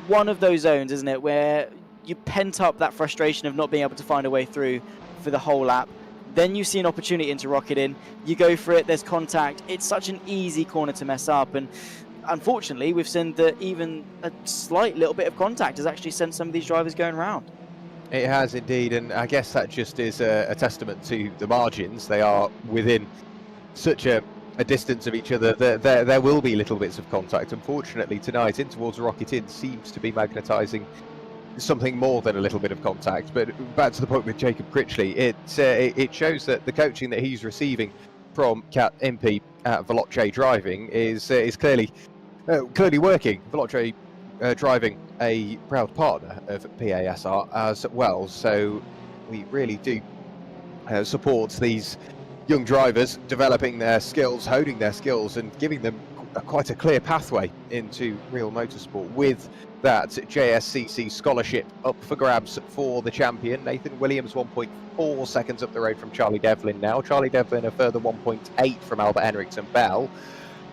one of those zones, isn't it, where you pent up that frustration of not being able to find a way through for the whole lap. Then you see an opportunity to rocket in, you go for it, there's contact. It's such an easy corner to mess up, and unfortunately we've seen that even a slight little bit of contact has actually sent some of these drivers going round. It has indeed, and I guess that just is a testament to the margins. They are within such a distance of each other that there will be little bits of contact. Unfortunately tonight, in towards Rocket In seems to be magnetising something more than a little bit of contact. But back to the point with Jacob Critchley, it shows that the coaching that he's receiving from Kat Impey at Veloce Driving is clearly working. Veloce Driving, a proud partner of PASR as well, so we really do support these young drivers developing their skills, honing their skills, and giving them quite a clear pathway into real motorsport with that JSCC scholarship up for grabs for the champion. Nathan Williams 1.4 seconds up the road from Charlie Devlin now. Charlie Devlin a further 1.8 from Albert Henriksen Bell.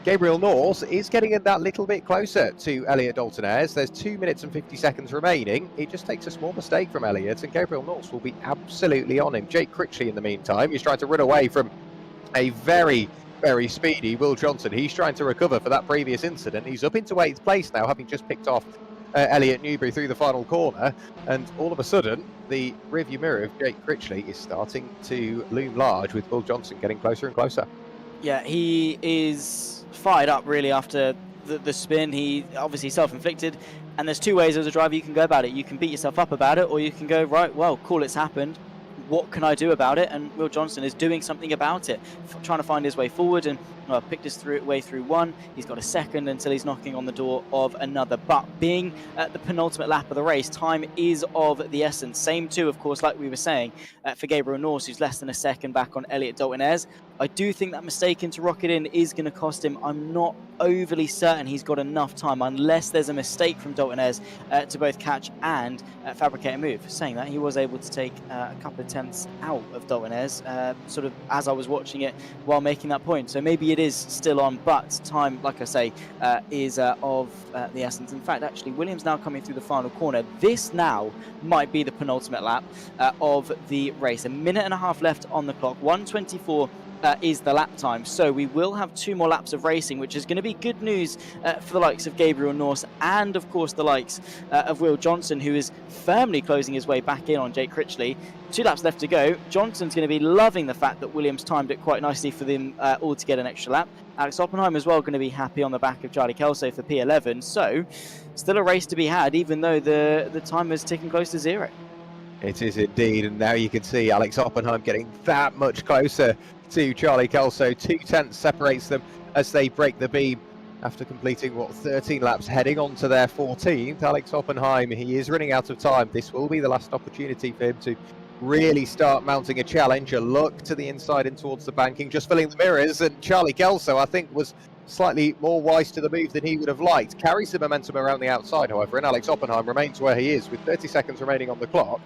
Gabriel Norse is getting in that little bit closer to Elliot Dalton-Ayres. There's 2 minutes and 50 seconds remaining. It just takes a small mistake from Elliot, and Gabriel Norse will be absolutely on him. Jake Critchley in the meantime, he's trying to run away from a very speedy Will Johnson. He's trying to recover for that previous incident. He's up into 8th place now, having just picked off Elliot Newbury through the final corner, and all of a sudden the rearview mirror of Jake Critchley is starting to loom large, with Will Johnson getting closer and closer. Yeah, he is fired up really after the spin. He obviously self-inflicted, and there's two ways as a driver you can go about it. You can beat yourself up about it, or you can go, right, well, cool, it's happened. What can I do about it? And Will Johnson is doing something about it, trying to find his way forward, and picked his way through one. He's got a second until he's knocking on the door of another. But being at the penultimate lap of the race, time is of the essence. Same too, of course, like we were saying, for Gabriel Norse, who's less than a second back on Elliot Dalton-Ayres. I do think that mistake into Rocket In is going to cost him. I'm not overly certain he's got enough time, unless there's a mistake from Dalton-Ayres to both catch and fabricate a move. Saying that, he was able to take a couple of tenths out of Dalton-Ayres, sort of as I was watching it while making that point. So maybe it is still on, but time, like I say, is of the essence. In fact, actually, Williams now coming through the final corner. This now might be the penultimate lap of the race. A minute and a half left on the clock. 1:24 is the lap time, so we will have 2 more laps of racing, which is going to be good news for the likes of Gabriel Norse and of course the likes of Will Johnson, who is firmly closing his way back in on Jake Critchley. 2 laps left to go. Johnson's going to be loving the fact that Williams timed it quite nicely for them all to get an extra lap. Alex Oppenheim as well going to be happy on the back of Charlie Kelso for P11, so still a race to be had, even though the time is ticking close to 0. It is indeed, and now you can see Alex Oppenheim getting that much closer to Charlie Kelso. 2/10 separates them as they break the beam after completing, 13 laps, heading on to their 14th. Alex Oppenheim, he is running out of time. This will be the last opportunity for him to really start mounting a challenge. A look to the inside and towards the banking, just filling the mirrors, and Charlie Kelso, I think, was slightly more wise to the move than he would have liked. Carries the momentum around the outside, however, and Alex Oppenheim remains where he is with 30 seconds remaining on the clock.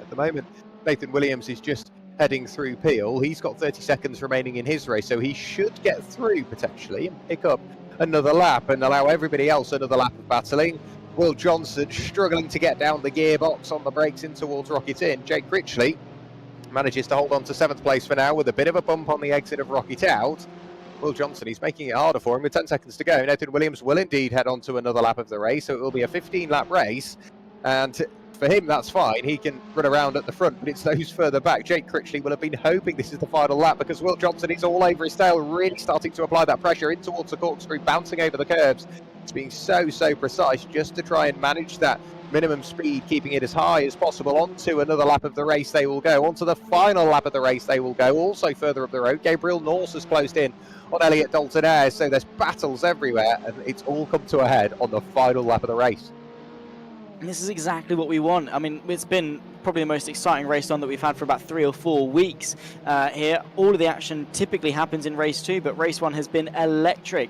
At the moment, Nathan Williams is just heading through Peel. He's got 30 seconds remaining in his race, so he should get through potentially and pick up another lap and allow everybody else another lap of battling. Will Johnson struggling to get down the gearbox on the brakes in towards Rocket Inn. Jake Critchley manages to hold on to 7th place for now with a bit of a bump on the exit of Rocket Out. Will Johnson, he's making it harder for him with 10 seconds to go. Nathan Williams will indeed head on to another lap of the race, so it will be a 15-lap race. And for him, that's fine. He can run around at the front, but it's those further back. Jake Critchley will have been hoping this is the final lap because Will Johnson is all over his tail, really starting to apply that pressure in towards the corkscrew, bouncing over the curbs. It's being so precise just to try and manage that minimum speed, keeping it as high as possible. Onto another lap of the race they will go. Onto the final lap of the race they will go. Also further up the road, Gabriel Norse has closed in on Elliot Dalton Ayres, so there's battles everywhere, and it's all come to a head on the final lap of the race. And this is exactly what we want. I mean, it's been probably the most exciting race on that we've had for about 3 or 4 weeks here. All of the action typically happens in race 2, but race 1 has been electric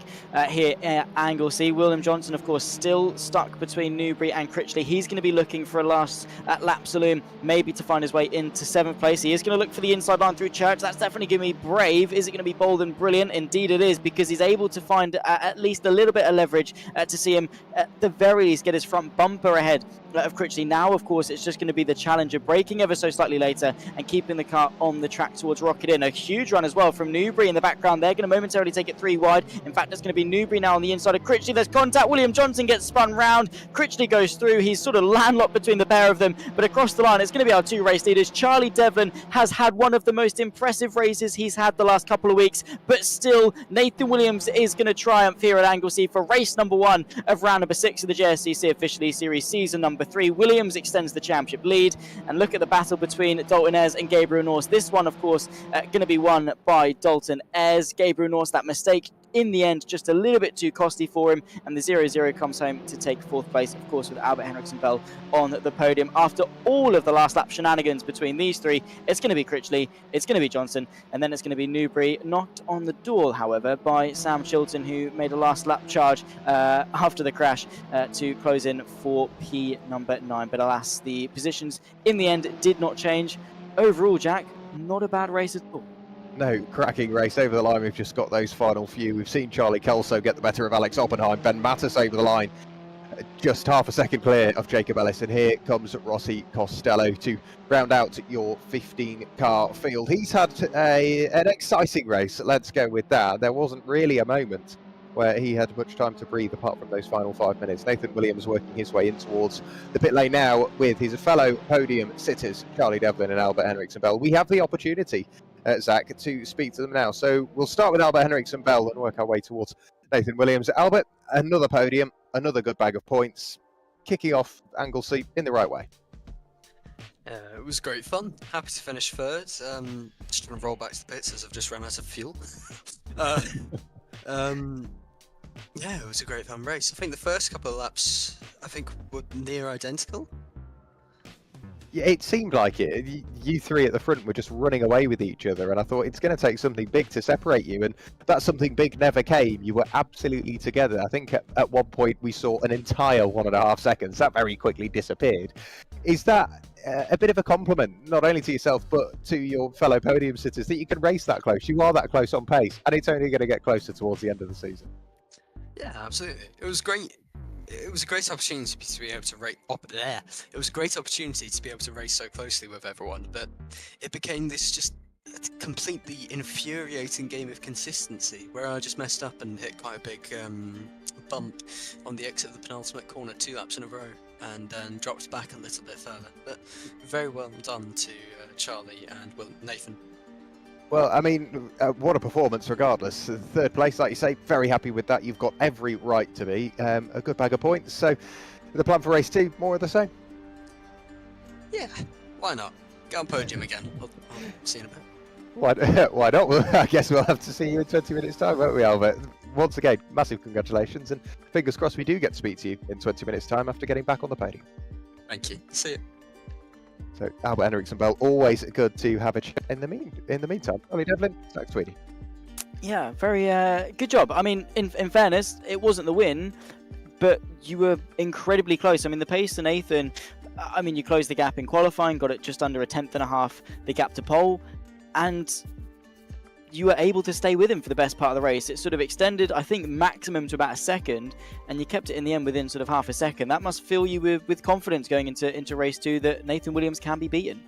here at Angelsey. William Johnson, of course, still stuck between Newbury and Critchley. He's going to be looking for a last lap saloon, maybe to find his way into 7th place. He is going to look for the inside line through Church. That's definitely going to be brave. Is it going to be bold and brilliant? Indeed it is, because he's able to find at least a little bit of leverage to see him at the very least get his front bumper ahead of Critchley. Now, of course, it's just going to be the challenge of braking ever so slightly later and keeping the car on the track towards Rocket Inn. A huge run as well from Newbury in the background. They're going to momentarily take it 3 wide. In fact, it's going to be Newbury now on the inside of Critchley. There's contact. William Johnson gets spun round. Critchley goes through. He's sort of landlocked between the pair of them, but across the line, it's going to be our 2 race leaders. Charlie Devlin has had one of the most impressive races he's had the last couple of weeks, but still, Nathan Williams is going to triumph here at Anglesey for race number 1 of round number 6 of the JSCC Official eSeries season number 3. Williams extends the championship lead, and look at the battle between Dalton Ayres and Gabriel Norse. This one, of course, going to be won by Dalton Ayres. Gabriel Norse, that mistake in the end just a little bit too costly for him, and the 0-0 comes home to take 4th place, of course, with Albert Henriksen Bell on the podium. After all of the last lap shenanigans between these 3, it's going to be Critchley, it's going to be Johnson, and then it's going to be Newbury, knocked on the door, however, by Sam Chilton, who made a last lap charge after the crash to close in for P number 9. But alas, the positions in the end did not change. Overall, Jack, not a bad race at all. No, cracking race over the line. We've just got those final few. We've seen Charlie Kelso get the better of Alex Oppenheim. Ben Mattis over the line, just half a second clear of Jacob Ellis. And here comes Rossi Costello to round out your 15-car field. He's had an exciting race. Let's go with that. There wasn't really a moment where he had much time to breathe apart from those final 5 minutes. Nathan Williams working his way in towards the pit lane now with his fellow podium sitters, Charlie Devlin and Albert Henriksen Bell. We have the opportunity, Zach, to speak to them now. So we'll start with Albert Henriksen Bell and work our way towards Nathan Williams. Albert, another podium, another good bag of points, kicking off Anglesey in the right way. It was great fun. Happy to finish 3rd. Just trying to roll back to the pits as I've just run out of fuel. Yeah, it was a great fun race. I think the first couple of laps, were near identical. Yeah, it seemed like it. You 3 at the front were just running away with each other, and I thought it's going to take something big to separate you, and that something big never came. You were absolutely together. I think at one point we saw an entire 1.5 seconds. That very quickly disappeared. Is that a bit of a compliment, not only to yourself, but to your fellow podium sitters, that you can race that close? You are that close on pace, and it's only going to get closer towards the end of the season. Yeah, absolutely. It was great. It was a great opportunity to be able to race up there. It was a great opportunity to be able to race so closely with everyone, but it became this just completely infuriating game of consistency where I just messed up and hit quite a big bump on the exit of the penultimate corner 2 laps in a row, and then dropped back a little bit further. But very well done to Charlie and Nathan. Well, I mean, what a performance regardless. 3rd place, like you say, very happy with that. You've got every right to be. A good bag of points. So the plan for race 2, more of the same? Yeah, Why not? Get on podium again. I'll see you in a bit. Why not? Well, I guess we'll have to see you in 20 minutes' time, won't we, Albert? Once again, massive congratulations, and fingers crossed we do get to speak to you in 20 minutes' time after getting back on the podium. Thank you. See you. So, Albert Henriksen-Bell, always good to have a chat in the meantime. Ollie Devlin, Zach Tweedy. Yeah, very good job. I mean, in fairness, it wasn't the win, but you were incredibly close. I mean, the pace to Nathan, I mean, you closed the gap in qualifying, got it just under a tenth and a half, the gap to pole, and you were able to stay with him for the best part of the race. It sort of extended, I think, maximum to about a second, and you kept it in the end within sort of half a second. That must fill you with confidence going into race 2 that Nathan Williams can be beaten.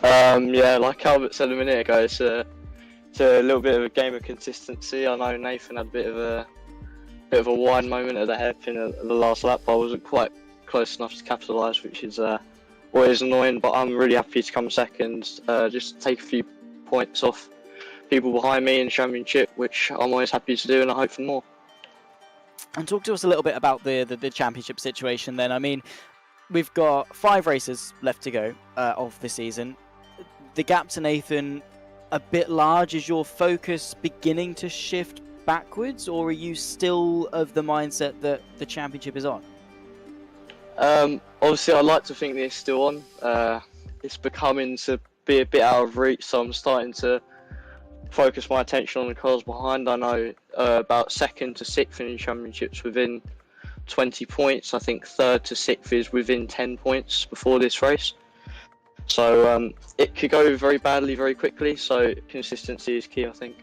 Yeah, like Albert said a minute ago, it's a little bit of a game of consistency. I know Nathan had a bit of a wide moment at the hairpin at the last lap, but I wasn't quite close enough to capitalise, which is always annoying. But I'm really happy to come second, just take a few points off people behind me in the championship, which I'm always happy to do, and I hope for more. And talk to us a little bit about the championship situation then. I mean, we've got 5 races left to go of the season. The gap to Nathan a bit large. Is your focus beginning to shift backwards, or are you still of the mindset that the championship is on? Obviously, I'd like to think that it's still on. It's becoming to be a bit out of reach, so I'm starting to focus my attention on the cars behind. I know about 2nd to 6th in the championships within 20 points. I think 3rd to 6th is within 10 points before this race. So it could go very badly very quickly, so consistency is key, I think.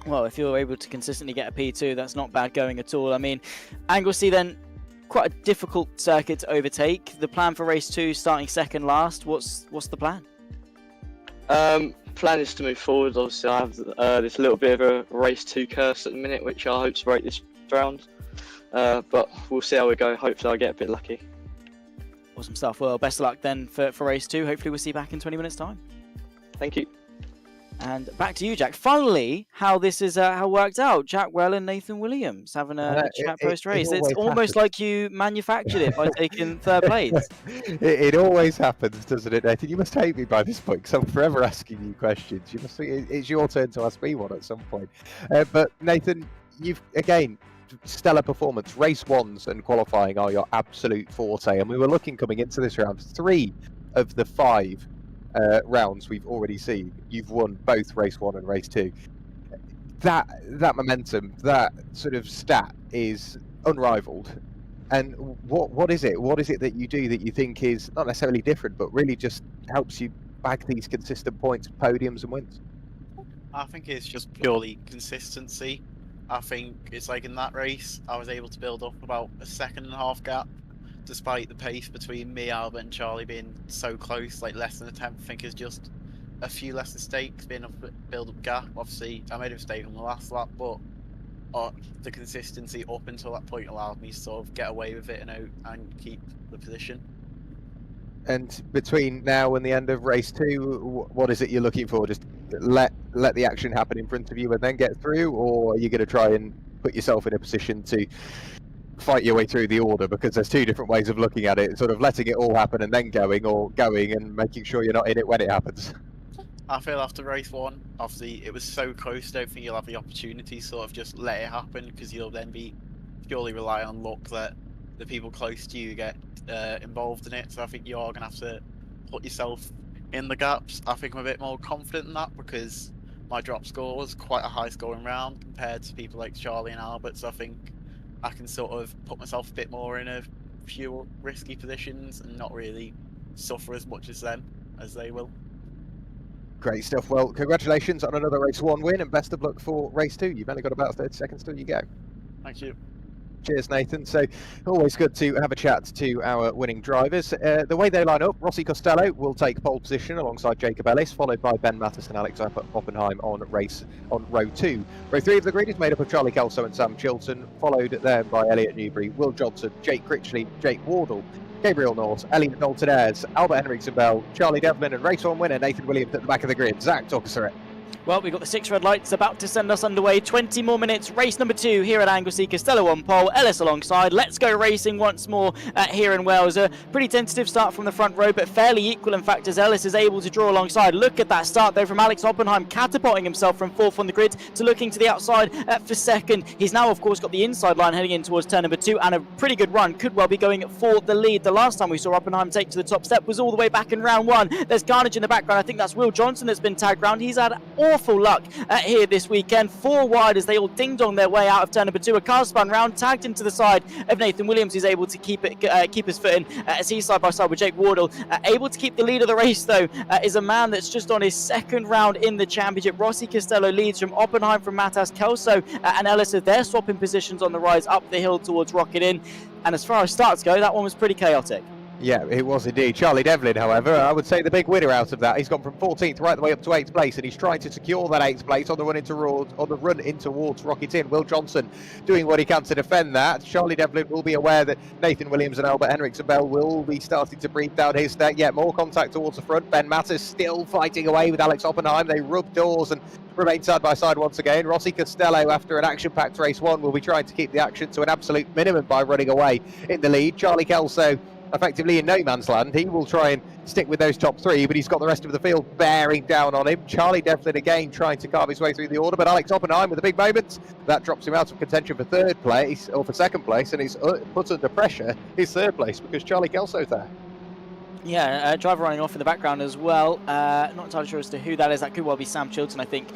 Well, if you're able to consistently get a P2, that's not bad going at all. I mean, Angelsey then, quite a difficult circuit to overtake. The plan for race 2, starting second last, what's the plan? Plan is to move forward. Obviously, I have this little bit of a race 2 curse at the minute, which I hope to break this round. But we'll see how we go. Hopefully, I'll get a bit lucky. Awesome stuff. Well, best of luck then for race 2. Hopefully, we'll see you back in 20 minutes' time. Thank you. And back to you, Jack. Finally, how this is how worked out. Jack Well and Nathan Williams having a chat post-race. It's almost like you manufactured it by taking 3rd place. It always happens, doesn't it, Nathan? You must hate me by this point, because I'm forever asking you questions. You must think it's your turn to ask me one at some point. But Nathan, you've again stellar performance. Race 1s and qualifying are your absolute forte, and we were looking coming into this round. 3 of the 5 rounds we've already seen, you've won both race 1 and race 2. That momentum, that sort of stat is unrivaled. And what is it? What is it that you do that you think is not necessarily different, but really just helps you bag these consistent points, podiums, and wins? I think it's just purely consistency. I think it's like in that race, I was able to build up about a 2.5 gap, despite the pace between me, Albert, and Charlie being so close, like less than a tenth. I think it's just a few less mistakes, being able to build up gap. Obviously, I made a mistake on the last lap, but the consistency up until that point allowed me to sort of get away with it and keep the position. And between now and the end of race 2, what is it you're looking for? Just let the action happen in front of you and then get through, or are you going to try and put yourself in a position to fight your way through the order? Because there's 2 different ways of looking at it, sort of letting it all happen and then going, or going and making sure you're not in it when it happens. I feel after race 1, obviously it was so close, I don't think you'll have the opportunity to sort of just let it happen, because you'll then be purely relying on luck that the people close to you get involved in it. So I think you are going to have to put yourself in the gaps. I think I'm a bit more confident in that, because my drop score was quite a high scoring round compared to people like Charlie and Albert, so I think I can sort of put myself a bit more in a few risky positions and not really suffer as much as them as they will. Great stuff. Well, congratulations on another race 1 win, and best of luck for race 2. You've only got about 30 seconds till you go. Thank you. Cheers, Nathan. So, always good to have a chat to our winning drivers. The way they line up, Rossi Costello will take pole position alongside Jacob Ellis, followed by Ben Mattis and Alex Oppenheim on row 2. Row 3 of the grid is made up of Charlie Kelso and Sam Chilton, followed then by Elliot Newbury, Will Johnson, Jake Critchley, Jake Wardle, Gabriel North, Ellie Knowlton-Ayres, Albert Henriksen-Bell, Charlie Devlin, and race 1 winner Nathan Williams at the back of the grid. Zach, talk us through it. Well, we've got the 6 red lights about to send us underway. 20 more minutes. Race number 2 here at Angelsey. Costello on pole, Ellis alongside. Let's go racing once more here in Wales. A pretty tentative start from the front row, but fairly equal in fact as Ellis is able to draw alongside. Look at that start though from Alex Oppenheim, catapulting himself from 4th on the grid to looking to the outside for 2nd. He's now of course got the inside line heading in towards turn number 2, and a pretty good run. Could well be going for the lead. The last time we saw Oppenheim take to the top step was all the way back in round 1. There's carnage in the background. I think that's Will Johnson that's been tagged round. He's had awful luck here this weekend. 4 wide as they all ding-dong their way out of turn number 2. A car spun round, tagged into the side of Nathan Williams, who's able to keep his foot in as he's side by side with Jake Wardle. Able to keep the lead of the race though is a man that's just on his 2nd round in the championship. Rossi Costello leads from Oppenheim, from Matas, Kelso and Ellis. They're swapping positions on the rise up the hill towards Rocket Inn. And as far as starts go, that one was pretty chaotic. Yeah, it was indeed. Charlie Devlin, however, I would say the big winner out of that. He's gone from 14th right the way up to 8th place, and he's trying to secure that 8th place on the run in towards Rocket Inn. Will Johnson doing what he can to defend that. Charlie Devlin will be aware that Nathan Williams and Albert Henriksen Bell will be starting to breathe down his neck. Yet more contact towards the front. Ben Mattis still fighting away with Alex Oppenheim. They rub doors and remain side by side once again. Rossi Costello, after an action-packed race 1, will be trying to keep the action to an absolute minimum by running away in the lead. Charlie Kelso effectively in no man's land. He will try and stick with those top 3, but he's got the rest of the field bearing down on him. Charlie Devlin again trying to carve his way through the order, but Alex Oppenheim with a big moment. That drops him out of contention for 3rd place, or for 2nd place, and he's put under pressure his 3rd place because Charlie Kelso's there. Yeah, driver running off in the background as well. Not entirely sure as to who that is. That could well be Sam Chilton, I think,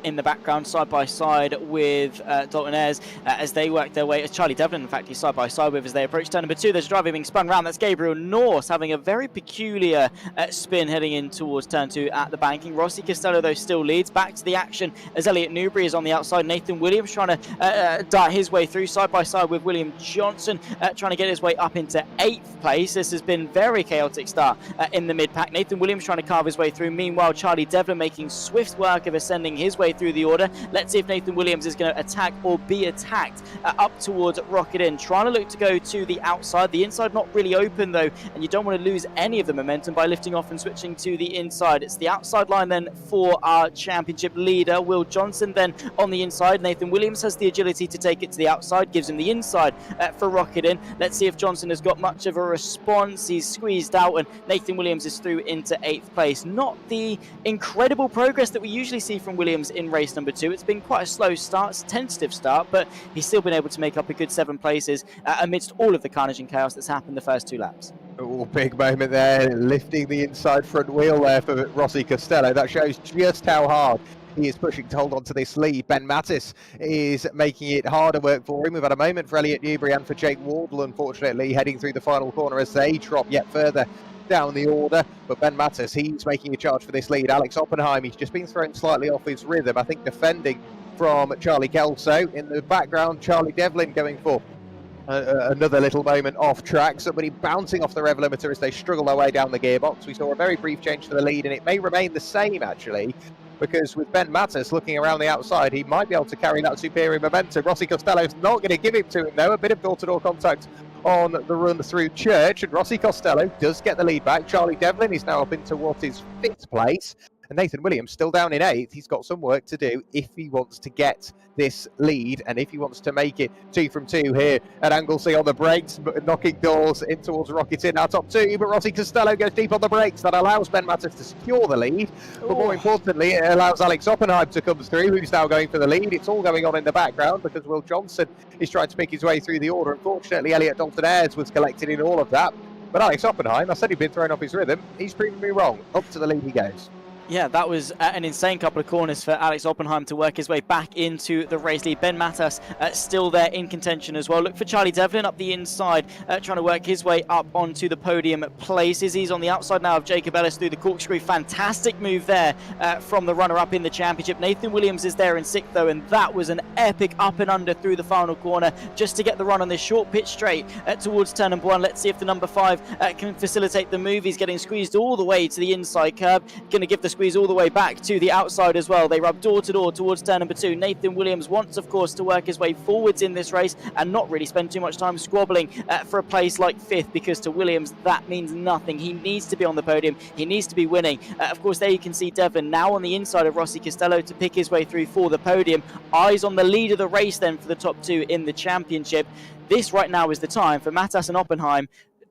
in the background, side by side with Dalton Ayres as they work their way. As Charlie Devlin, in fact, he's side by side with as they approach turn number 2. There's a driver being spun round. That's Gabriel Norse having a very peculiar spin heading in towards turn 2 at the banking. Rossi Costello, though, still leads. Back to the action as Elliot Newbury is on the outside. Nathan Williams trying to dart his way through, side by side with William Johnson, trying to get his way up into 8th place. This has been very chaotic start in the mid-pack. Nathan Williams trying to carve his way through. Meanwhile, Charlie Devlin making swift work of ascending his way through the order. Let's see if Nathan Williams is going to attack or be attacked up towards Rocket Inn. Trying to look to go to the outside. The inside not really open though, and you don't want to lose any of the momentum by lifting off and switching to the inside. It's the outside line then for our championship leader, Will Johnson, then on the inside. Nathan Williams has the agility to take it to the outside, gives him the inside for Rocket Inn. Let's see if Johnson has got much of a response. He's squeezed out, and Nathan Williams is through into 8th place. Not the incredible progress that we usually see from Williams in race number 2. It's been quite a slow start, tentative start, but he's still been able to make up a good 7 places amidst all of the carnage and chaos that's happened the first 2 laps. Oh, big moment there, lifting the inside front wheel there for Rossi Costello. That shows just how hard he is pushing to hold on to this lead. Ben Mattis is making it harder work for him. We've had a moment for Elliot Newbury and for Jake Wardle, unfortunately, heading through the final corner as they drop yet further down the order. But Ben Mattis, he's making a charge for this lead. Alex Oppenheim, he's just been thrown slightly off his rhythm, I think defending from Charlie Kelso. In the background, Charlie Devlin going for another little moment off track. Somebody bouncing off the rev limiter as they struggle their way down the gearbox. We saw a very brief change to the lead, and it may remain the same actually, because with Ben Mattis looking around the outside, he might be able to carry that superior momentum. Rossi Costello's not going to give it to him though. A bit of door-to-door contact on the run through Church, and Rossi Costello does get the lead back. Charlie Devlin is now up into what is 5th place, and Nathan Williams still down in 8th. He's got some work to do if he wants to get this lead, and if he wants to make it 2 from 2 here at Angelsey on the brakes, knocking doors in towards Rocket Inn, our top 2. But Rossi Costello goes deep on the brakes. That allows Ben Mattis to secure the lead, but more importantly, it allows Alex Oppenheim to come through, who's now going for the lead. It's all going on in the background because Will Johnson is trying to pick his way through the order. Unfortunately, Elliot Dalton Ayres was collected in all of that, but Alex Oppenheim, I said he'd been thrown off his rhythm, he's proven me wrong. Up to the lead he goes. Yeah, that was an insane couple of corners for Alex Oppenheim to work his way back into the race lead. Ben Mattis still there in contention as well. Look for Charlie Devlin up the inside, trying to work his way up onto the podium places. He's on the outside now of Jacob Ellis through the corkscrew. Fantastic move there from the runner-up in the championship. Nathan Williams is there in 6th though, and that was an epic up and under through the final corner just to get the run on this short pitch straight towards turn number 1. Let's see if the number 5 can facilitate the move. He's getting squeezed all the way to the inside curb. Going to give the squeeze squeeze all the way back to the outside as well. They rub door to door towards turn number 2. Nathan Williams wants, of course, to work his way forwards in this race and not really spend too much time squabbling for a place like 5th, because to Williams that means nothing. He needs to be on the podium. He needs to be winning. Of course, there you can see Devlin now on the inside of Rossi Costello to pick his way through for the podium. Eyes on the lead of the race then for the top 2 in the championship. This right now is the time for Matas and Oppenheim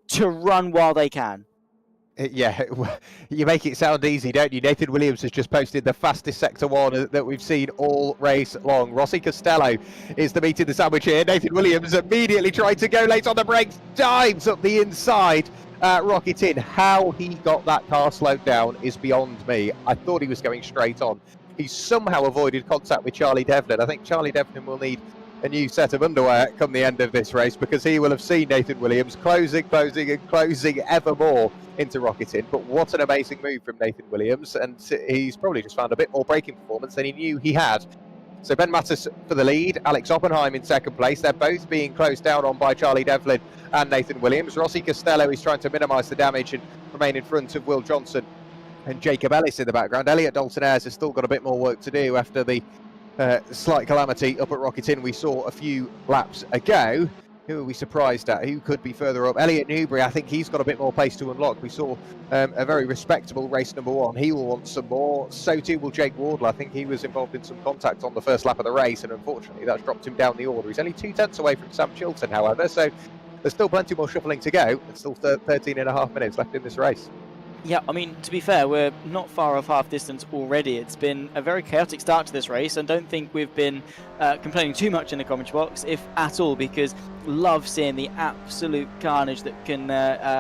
to run while they can. Yeah, you make it sound easy, don't you? Nathan Williams has just posted the fastest Sector 1 that we've seen all race long. Rossi Costello is the meat in the sandwich here. Nathan Williams immediately tried to go late on the brakes, dives up the inside, rocket in. How he got that car slowed down is beyond me. I thought he was going straight on. He somehow avoided contact with Charlie Devlin. I think Charlie Devlin will need a new set of underwear come the end of this race, because he will have seen Nathan Williams closing ever more into rocketing. But what an amazing move from Nathan Williams, and he's probably just found a bit more braking performance than he knew he had. So Ben Matas for the lead, Alex Oppenheim in second place. They're both being closed down on by Charlie Devlin and Nathan Williams. Rossi Costello is trying to minimise the damage and remain in front of Will Johnson and Jacob Ellis in the background. Elliot Dalton-Ayres has still got a bit more work to do after the slight calamity up at Rocketin we saw a few laps ago. Who are we surprised at? Who could be further up? Elliot Newbury, I think he's got a bit more pace to unlock. We saw a very respectable race number 1. He will want some more. So too will Jake Wardle. I think he was involved in some contact on the first lap of the race, and unfortunately that's dropped him down the order. He's only 2 tenths away from Sam Chilton, however, so there's still plenty more shuffling to go. It's still 13 and a half minutes left in this race. Yeah, I mean, to be fair, we're not far off half distance already. It's been a very chaotic start to this race, and don't think we've been complaining too much in the commentary box, if at all, because love seeing the absolute carnage that can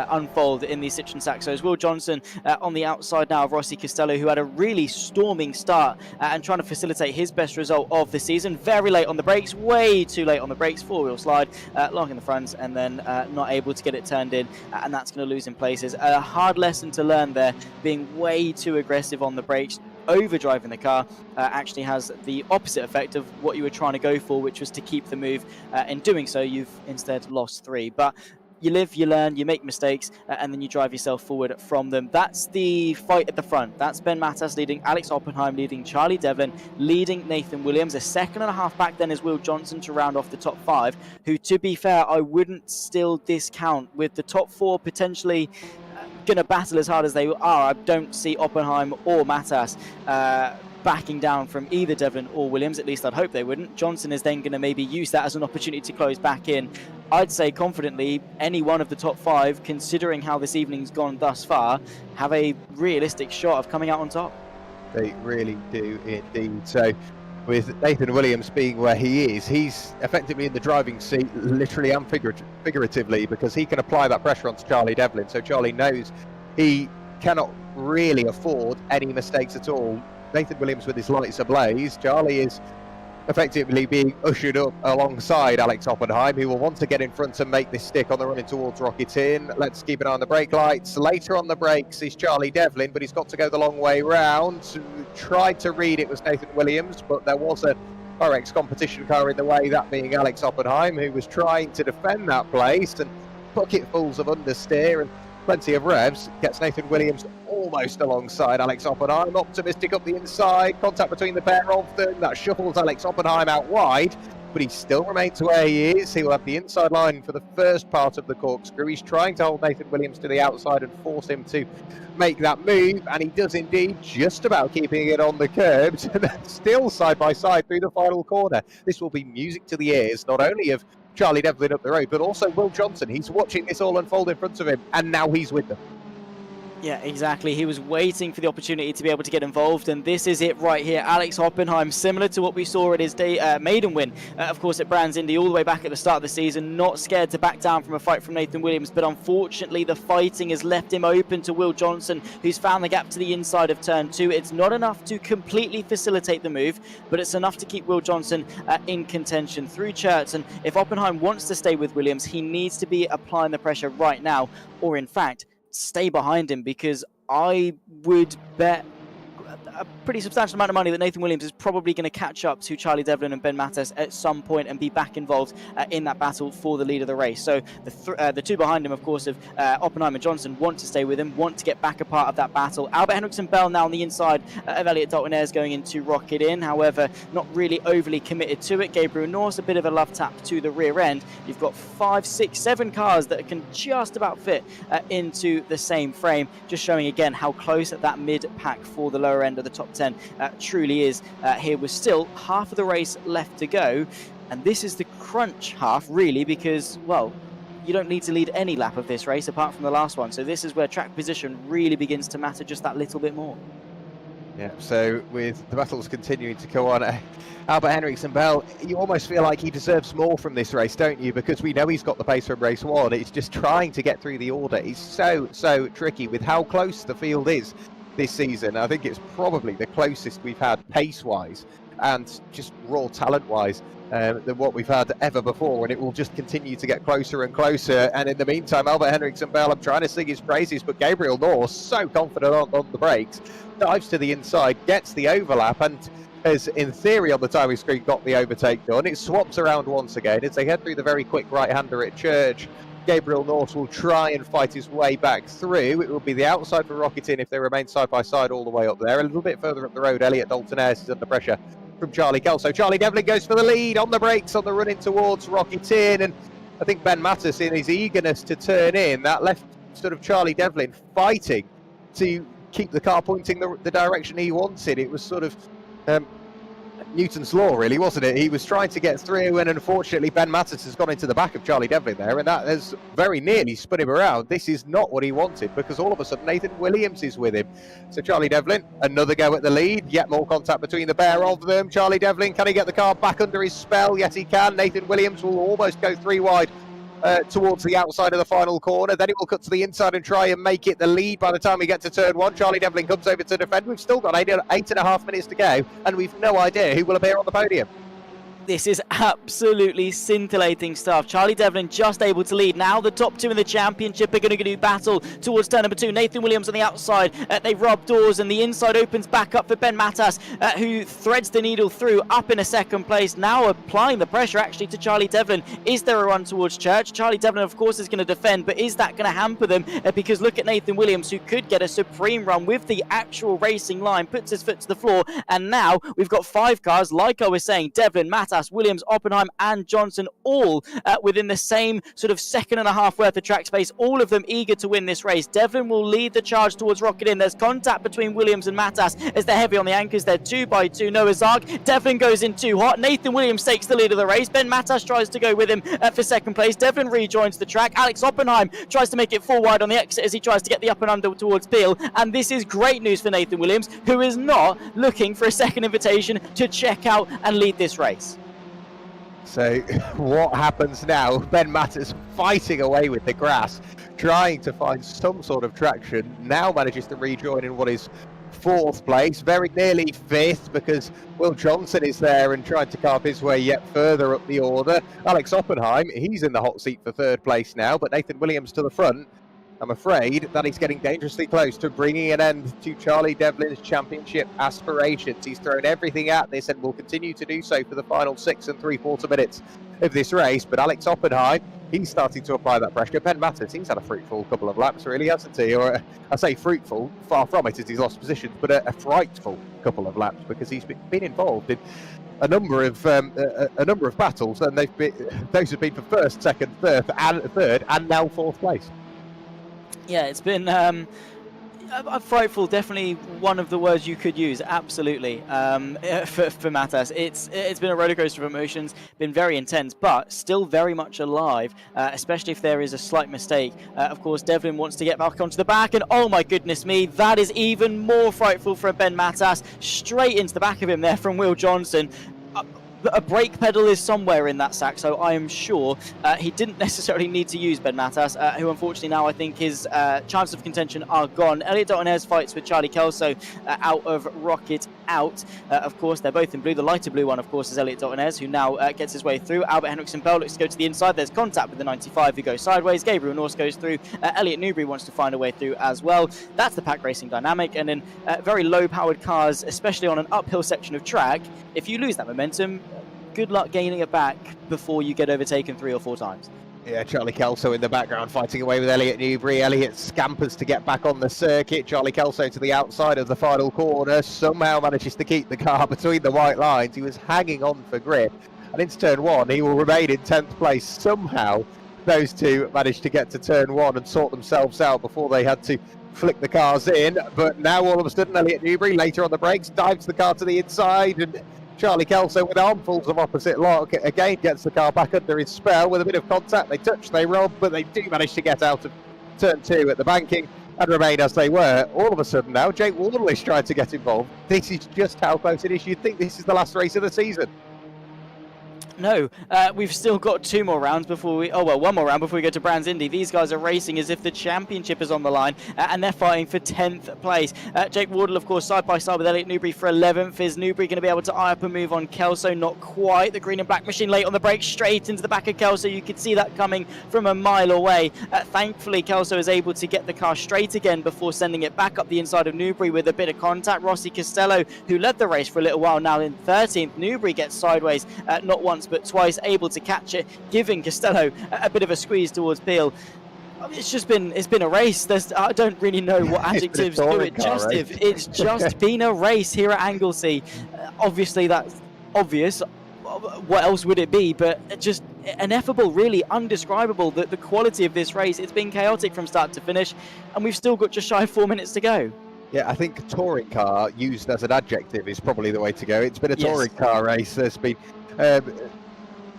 unfold in these Citroen Saxos. Will Johnson on the outside now of Rossi Costello, who had a really storming start and trying to facilitate his best result of the season. Very late on the brakes, way too late on the brakes, four-wheel slide, long in the front, and then not able to get it turned in, and that's going to lose in places. A hard lesson to learn there, being way too aggressive on the brakes. Overdriving the car actually has the opposite effect of what you were trying to go for, which was to keep the move. In doing so, you've instead lost 3. But you live, you learn, you make mistakes, and then you drive yourself forward from them. That's the fight at the front. That's Ben Matas leading, Alex Oppenheim leading, Charlie Devlin leading Nathan Williams. A second and a half back then is Will Johnson to round off the top 5, who, to be fair, I wouldn't still discount. With the top 4 potentially going to battle as hard as they are, I don't see Oppenheim or Matas backing down from either Devlin or Williams. At least I'd hope they wouldn't. Johnson is then going to maybe use that as an opportunity to close back in. I'd say confidently any one of the top 5, considering how this evening's gone thus far, have a realistic shot of coming out on top. They really do indeed. So with Nathan Williams being where he is, he's effectively in the driving seat, literally and figuratively, because he can apply that pressure onto Charlie Devlin. So Charlie knows he cannot really afford any mistakes at all. Nathan Williams with his lights ablaze. Charlie is effectively being ushered up alongside Alex Oppenheim, who will want to get in front and make this stick on the run in towards Rocketin. Let's keep an eye on the brake lights. Later on the brakes is Charlie Devlin, but he's got to go the long way round. Tried to read it was Nathan Williams, but there was a RX competition car in the way, that being Alex Oppenheim, who was trying to defend that place, and bucketfuls of understeer and plenty of revs gets Nathan Williams almost alongside Alex Oppenheim. Optimistic up the inside, contact between the pair of them, that shuffles Alex Oppenheim out wide, but he still remains where he is. He will have the inside line for the first part of the corkscrew. He's trying to hold Nathan Williams to the outside and force him to make that move, and he does indeed, just about keeping it on the curbs, and then still side by side through the final corner. This will be music to the ears, not only of Charlie Devlin up the road, but also Will Johnson. He's watching this all unfold in front of him, and now he's with them. Yeah, exactly. He was waiting for the opportunity to be able to get involved, and this is it right here. Alex Oppenheim, similar to what we saw at his maiden win, of course, at Brands Indy, all the way back at the start of the season, not scared to back down from a fight from Nathan Williams, but unfortunately the fighting has left him open to Will Johnson, who's found the gap to the inside of turn 2. It's not enough to completely facilitate the move, but it's enough to keep Will Johnson in contention through Churton. If Oppenheim wants to stay with Williams, he needs to be applying the pressure right now, or in fact, stay behind him, because I would bet pretty substantial amount of money that Nathan Williams is probably going to catch up to Charlie Devlin and Ben Mattis at some point and be back involved in that battle for the lead of the race. So the two behind him, of course, of Oppenheim and Johnson, want to stay with him, want to get back a part of that battle. Albert Henriksen Bell now on the inside of Elliot Dalton Ayres going into Rocket In, however, not really overly committed to it. Gabriel Norse, a bit of a love tap to the rear end. You've got 5, 6, 7 cars that can just about fit into the same frame, just showing again how close that mid-pack for the lower end of the top 10 truly is here, with still half of the race left to go. And this is the crunch half, really, because, well, you don't need to lead any lap of this race apart from the last one. So this is where track position really begins to matter just that little bit more. Yeah, so with the battles continuing to go on, Albert Henriksen Bell, you almost feel like he deserves more from this race, don't you? Because we know he's got the pace from race 1. It's just trying to get through the order. It's so tricky with how close the field is this season. I think it's probably the closest we've had pace-wise and just raw talent-wise than what we've had ever before, and it will just continue to get closer and closer. And in the meantime, Albert Henriksen Bell, I'm trying to sing his praises, but Gabriel Norse, so confident on the brakes, dives to the inside, gets the overlap, and has, in theory, on the timing screen, got the overtake done. It swaps around once again as they head through the very quick right-hander at Church. Gabriel Norse will try and fight his way back through. It will be the outside for Rocket In if they remain side by side all the way up there. A little bit further up the road, Elliot Dalton Ayres is under pressure from Charlie Kelso. Charlie Devlin goes for the lead on the brakes on the run in towards Rocket In, and I think Ben Mattis, in his eagerness to turn in, that left sort of Charlie Devlin fighting to keep the car pointing the direction he wanted. It was sort of Newton's law, really, wasn't it? He was trying to get through, and unfortunately Ben Mattis has gone into the back of Charlie Devlin there, and that has very nearly spun him around. This is not what he wanted, because all of a sudden Nathan Williams is with him. So Charlie Devlin, another go at the lead, yet more contact between the pair of them. Charlie Devlin, can he get the car back under his spell? Yes, he can. Nathan Williams will almost go 3 wide towards the outside of the final corner. Then it will cut to the inside and try and make it the lead by the time we get to turn 1. Charlie Devlin comes over to defend. We've still got 8.5 minutes to go, and we've no idea who will appear on the podium. This is absolutely scintillating stuff. Charlie Devlin just able to lead. Now the top 2 in the championship are going to do battle towards turn number 2. Nathan Williams on the outside. They rub doors, and the inside opens back up for Ben Mattis, who threads the needle through up in a second place. Now applying the pressure actually to Charlie Devlin. Is there a run towards Church? Charlie Devlin, of course, is going to defend, but is that going to hamper them? Because look at Nathan Williams, who could get a supreme run with the actual racing line, puts his foot to the floor, and now we've got 5 cars, like I was saying, Devlin, Mattis, Williams, Oppenheim and Johnson, all within the same sort of 1.5 seconds worth of track space, all of them eager to win this race. Devlin will lead the charge towards Rocket In. There's contact between Williams and Mattis as they're heavy on the anchors. They're 2 by 2. Noah Zarg, Devlin goes in too hot. Nathan Williams takes the lead of the race. Ben Mattis tries to go with him for second place. Devlin rejoins the track. Alex Oppenheim tries to make it 4 wide on the exit as he tries to get the up and under towards Beale. And this is great news for Nathan Williams, who is not looking for a second invitation to check out and lead this race. So what happens now? Ben Mattis fighting away with the grass, trying to find some sort of traction. Now manages to rejoin in what is 4th place, very nearly 5th, because Will Johnson is there and trying to carve his way yet further up the order. Alex Oppenheim, he's in the hot seat for 3rd place now, but Nathan Williams to the front. I'm afraid that he's getting dangerously close to bringing an end to Charlie Devlin's championship aspirations. He's thrown everything at this and will continue to do so for the final 6 3/4 minutes of this race. But Alex Oppenheim, he's starting to apply that pressure. Ben Mattis, he's had a fruitful couple of laps, really, hasn't he? Or I say fruitful, far from it as he's lost positions, but a frightful couple of laps, because he's been involved in a number of battles, and those have been for 1st, 2nd, 3rd, and now 4th place. Yeah, it's been frightful, definitely one of the words you could use, absolutely, for Mattis. It's been a rollercoaster of emotions, been very intense, but still very much alive, especially if there is a slight mistake. Of course, Devlin wants to get back onto the back, and oh my goodness me, that is even more frightful for Ben Mattis. Straight into the back of him there from Will Johnson. a brake pedal is somewhere in that Saxo, I am sure. He didn't necessarily need to use Ben Matas, who unfortunately now I think his chances of contention are gone. Elliot Daltonairs fights with Charlie Kelso out of Rocket Out. Of course, they're both in blue. The lighter blue one, of course, is Elliot Daltonairs, who now gets his way through. Albert Henriksen Bell looks to go to the inside. There's contact with the 95 who goes sideways. Gabriel Norse goes through. Elliot Newbury wants to find a way through as well. That's the pack racing dynamic. And in very low-powered cars, especially on an uphill section of track, if you lose that momentum, good luck gaining it back before you get overtaken 3 or 4 times. Yeah, Charlie Kelso in the background fighting away with Elliot Newbury. Elliot scampers to get back on the circuit. Charlie Kelso to the outside of the final corner. Somehow manages to keep the car between the white lines. He was hanging on for grip. And into turn 1, he will remain in 10th place. Somehow those two managed to get to turn 1 and sort themselves out before they had to flick the cars in. But now all of a sudden Elliot Newbury later on the brakes dives the car to the inside, and Charlie Kelso with armfuls of opposite lock again gets the car back under his spell with a bit of contact. They touch, they rob, but they do manage to get out of turn 2 at the banking and remain as they were. All of a sudden now Jake Wardle is trying to get involved. This is just how close it is. You'd think this is the last race of the season. No, we've still got 2 more rounds before we... Oh, well, 1 more round before we go to Brands Indy. These guys are racing as if the championship is on the line, and they're fighting for 10th place. Jake Wardle, of course, side by side with Elliot Newbury for 11th. Is Newbury going to be able to eye up a move on Kelso? Not quite. The green and black machine late on the brake, straight into the back of Kelso. You could see that coming from a mile away. Thankfully, Kelso is able to get the car straight again before sending it back up the inside of Newbury with a bit of contact. Rossi Costello, who led the race for a little while, now in 13th. Newbury gets sideways, not once but twice, able to catch it, giving Costello a bit of a squeeze towards Peel. It's been a race. I don't really know what adjectives do it justice. It's just been a race here at Angelsey. Obviously that's obvious. What else would it be? But just ineffable, really undescribable. The quality of this race. It's been chaotic from start to finish, and we've still got just shy of 4 minutes to go. Yeah, I think touring car used as an adjective is probably the way to go. It's been a touring car race. There's been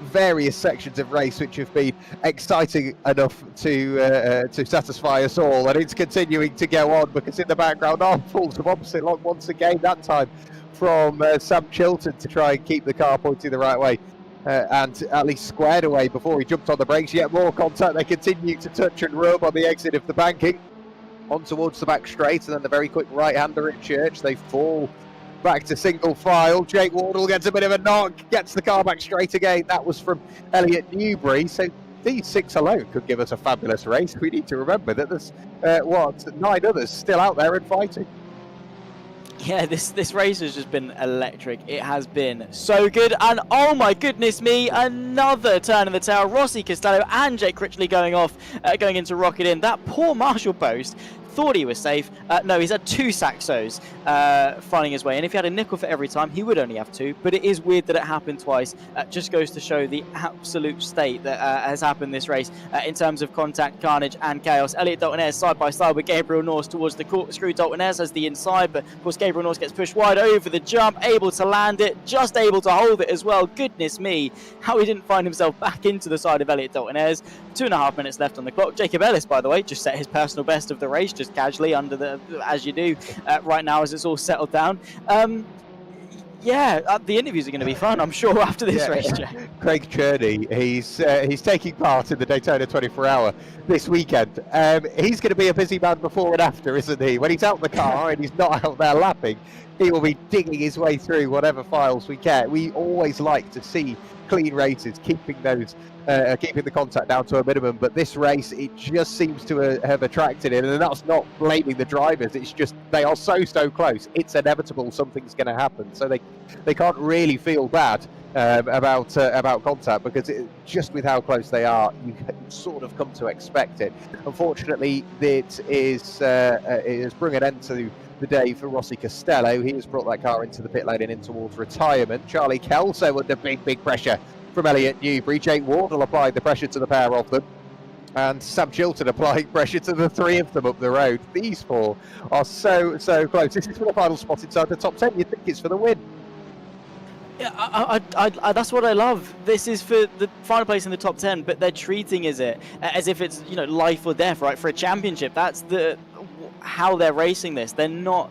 various sections of race which have been exciting enough to satisfy us all, and it's continuing to go on because in the background armfuls of opposite lock once again, that time from Sam Chilton to try and keep the car pointing the right way and at least squared away before he jumped on the brakes. Yet more contact. They continue to touch and rub on the exit of the banking on towards the back straight, and then the very quick right-hander at Church. They fall back to single file. Jake Wardle gets a bit of a knock, gets the car back straight again. That was from Elliot Newbury. So these 6 alone could give us a fabulous race. We need to remember that there's 9 others still out there and fighting. Yeah, this race has just been electric. It has been so good, and oh my goodness me, another turn in the tail. Rossi Costello and Jake Critchley going off, going into Rocket In. That poor Marshall post thought he was safe. No, he's had 2 Saxos finding his way, and if he had a nickel for every time, he would only have 2. But it is weird that it happened twice. Just goes to show the absolute state that has happened this race in terms of contact, carnage, and chaos. Elliot Daltonairs side by side with Gabriel Norse towards the corkscrew. Daltonairs has the inside, but of course Gabriel Norse gets pushed wide over the jump, able to land it, just able to hold it as well. Goodness me, how he didn't find himself back into the side of Elliot Daltonairs. 2.5 minutes left on the clock. Jacob Ellis, by the way, just set his personal best of the race, just casually under the, as you do right now as it's all settled down. Yeah, the interviews are going to be fun, I'm sure, after this race, Jack. Craig Cherney, he's taking part in the Daytona 24-hour this weekend. He's going to be a busy man before and after, isn't he? When he's out in the car and he's not out there lapping, he will be digging his way through whatever files we get. We always like to see clean races, keeping the contact down to a minimum, but this race, it just seems to have attracted it, and that's not blaming the drivers. It's just they are so close. It's inevitable something's going to happen, so they can't really feel bad about contact, because just with how close they are, you sort of come to expect it. Unfortunately, it has brought an end to the day for Rossi Costello. He has brought that car into the pit lane and in towards retirement. Charlie Kelso under big pressure from Elliot Newbury. Jake Wardle applied the pressure to the pair of them, and Sam Chilton applying pressure to the 3 of them up the road. These 4 are so close. This is for the final spot inside the top 10. You'd think it's for the win. Yeah, I that's what I love. This is for the final place in the top 10, but they're treating it as if it's, you know, life or death, right, for a championship. That's how they're racing this. They're not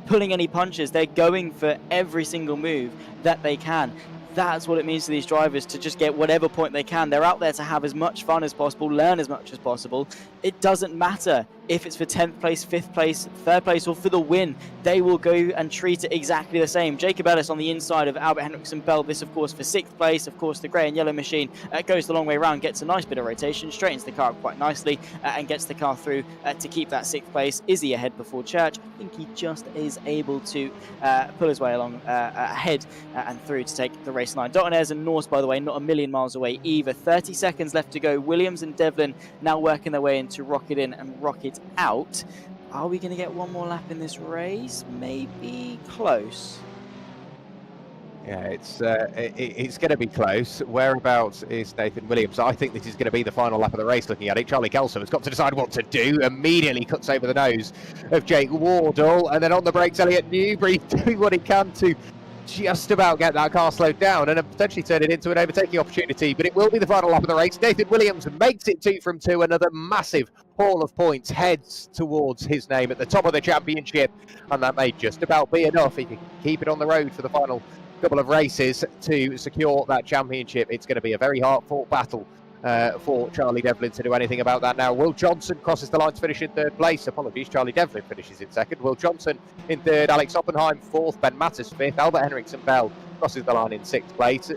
pulling any punches. They're going for every single move that they can. that's what it means to these drivers to just get whatever point they can. They're out there to have as much fun as possible, learn as much as possible. It doesn't matter if it's for 10th place, 5th place, 3rd place, or for the win. They will go and treat it exactly the same. Jacob Ellis on the inside of Albert Henriksen Bell. This, of course, for 6th place. Of course, the grey and yellow machine goes the long way around, gets a nice bit of rotation, straightens the car up quite nicely, and gets the car through to keep that 6th place. Izzy ahead before Church. I think he just is able to pull his way along ahead and through to take the race line. Dotonairs and Norse, by the way, not a million miles away either. 30 seconds left to go. Williams and Devlin now working their way into Rocket in and Rocket out. Are we going to get one more lap in this race? Maybe close. Yeah, it's going to be close. Whereabouts is Nathan Williams? I think this is going to be the final lap of the race. Looking at it, Charlie Kelso has got to decide what to do. Immediately cuts over the nose of Jake Wardle, and then on the brakes, Elliot Newbury doing what he can to just about get that car slowed down and potentially turn it into an overtaking opportunity. But it will be the final lap of the race. Nathan Williams makes it 2 from 2. Another massive haul of points heads towards his name at the top of the championship, and that may just about be enough. He can keep it on the road for the final couple of races to secure that championship. It's going to be a very hard-fought battle for Charlie Devlin to do anything about that now. Will Johnson crosses the line to finish in 3rd place. Apologies, Charlie Devlin finishes in 2nd. Will Johnson in 3rd, Alex Oppenheim 4th, Ben Mattis 5th, Albert Henriksen Bell crosses the line in 6th place.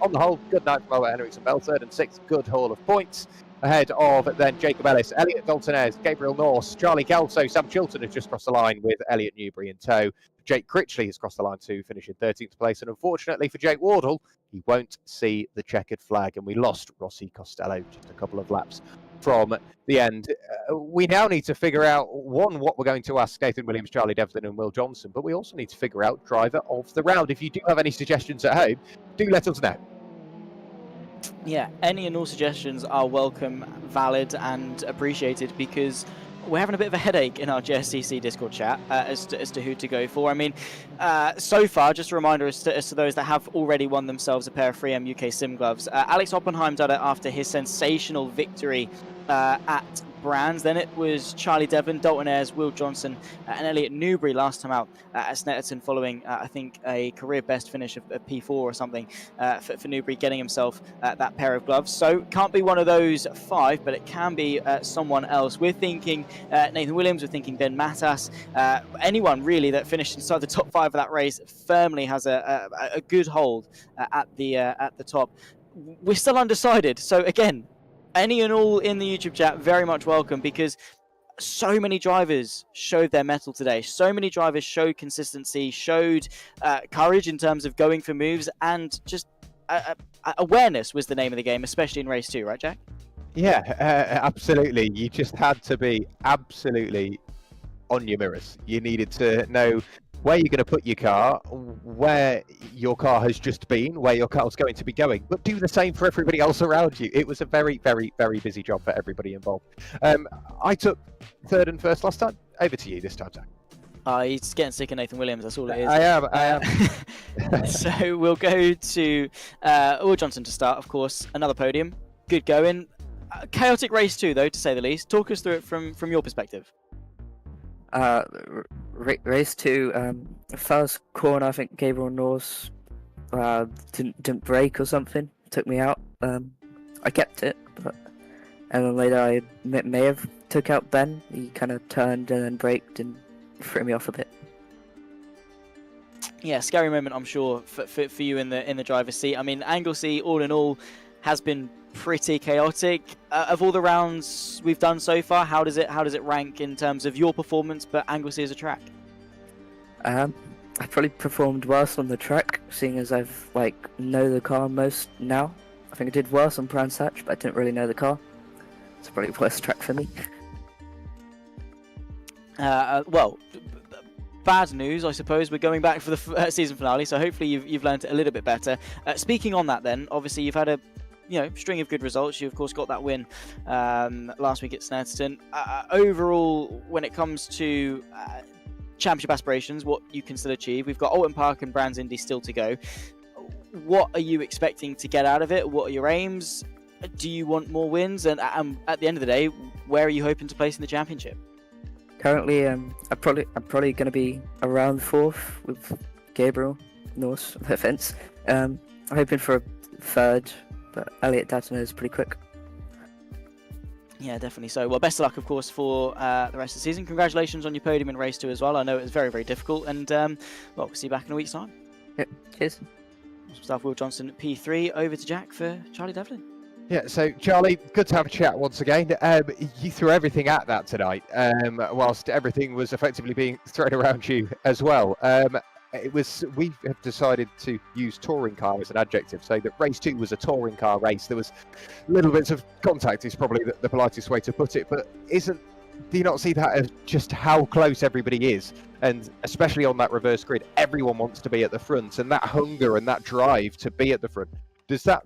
On the whole, good night from Albert Henriksen Bell, 3rd and 6th, good haul of points. Ahead of then Jacob Ellis, Elliot Daltonez, Gabriel Norse, Charlie Kelso, Sam Chilton has just crossed the line with Elliot Newbury in tow. Jake Critchley has crossed the line to finish in 13th place, and unfortunately for Jake Wardle, he won't see the checkered flag, and we lost Rossi Costello just a couple of laps from the end. We now need to figure out, one, what we're going to ask Nathan Williams, Charlie Devlin and Will Johnson, but we also need to figure out driver of the round. If you do have any suggestions at home, do let us know. Yeah, any and all suggestions are welcome, valid and appreciated, because we're having a bit of a headache in our JSCC Discord chat as to who to go for. I mean, so far, just a reminder as to those that have already won themselves a pair of 3M UK Sim gloves. Alex Oppenheim did it after his sensational victory at Brands. Then it was Charlie Devlin, Dalton Ayres, Will Johnson and Elliot Newbury last time out at Snetterton, following I think a career best finish of P4 or something for Newbury, getting himself that pair of gloves. So can't be one of those 5, but it can be someone else. We're thinking Nathan Williams, we're thinking Ben Mattas, anyone really that finished inside the top 5 of that race firmly has a good hold at the top. We're still undecided, so again, any and all in the YouTube chat, very much welcome, because so many drivers showed their mettle today. So many drivers showed consistency, showed courage in terms of going for moves, and just awareness was the name of the game, especially in race 2, right, Jack? Yeah, absolutely. You just had to be absolutely on your mirrors. You needed to know where you're going to put your car, where your car has just been, where your car's going to be going, but do the same for everybody else around you. It was a very, very, very busy job for everybody involved. I took 3rd and 1st last time. Over to you this time, Zach. He's getting sick of Nathan Williams, that's all it is. I am. So we'll go to Will Johnson to start, of course. Another podium. Good going. Chaotic race 2, though, to say the least. Talk us through it from your perspective. Race 2, first corner, I think Gabriel Norse didn't brake or something, took me out. I kept it, and then later I may have took out Ben. He kind of turned and then braked and threw me off a bit. Yeah, scary moment, I'm sure, for you in the driver's seat. I mean, Angelsey, all in all, has been pretty chaotic. Of all the rounds we've done so far, how does it rank in terms of your performance, but Angelsey as a track? I probably performed worse on the track, seeing as I've know the car most now. I think I did worse on Brands Hatch, but I didn't really know the car. It's probably the worst track for me. Well, bad news, I suppose. We're going back for the season finale, so hopefully you've learned it a little bit better. Speaking on that, then, obviously you've had a string of good results. You, of course, got that win last week at Snetterton. Overall, when it comes to championship aspirations, what you can still achieve, we've got Alton Park and Brands Indy still to go. What are you expecting to get out of it? What are your aims? Do you want more wins? And at the end of the day, where are you hoping to place in the championship? Currently, I'm probably going to be around 4th with Gabriel Norse, no offense. hoping for a third, but Elliot Datton is pretty quick. Yeah, definitely so. Well, best of luck, of course, for the rest of the season. Congratulations on your podium in race 2 as well. I know it was very, very difficult, and well, we'll see you back in a week's time. Yep, cheers. Awesome stuff. Will Johnson, P3. Over to Jack for Charlie Devlin. Yeah, so Charlie, good to have a chat once again. You threw everything at that tonight, whilst everything was effectively being thrown around you as well. We have decided to use touring car as an adjective, so that race 2 was a touring car race. There was little bits of contact is probably the politest way to put it, but do you not see that as just how close everybody is? And especially on that reverse grid, everyone wants to be at the front, and that hunger and that drive to be at the front, does that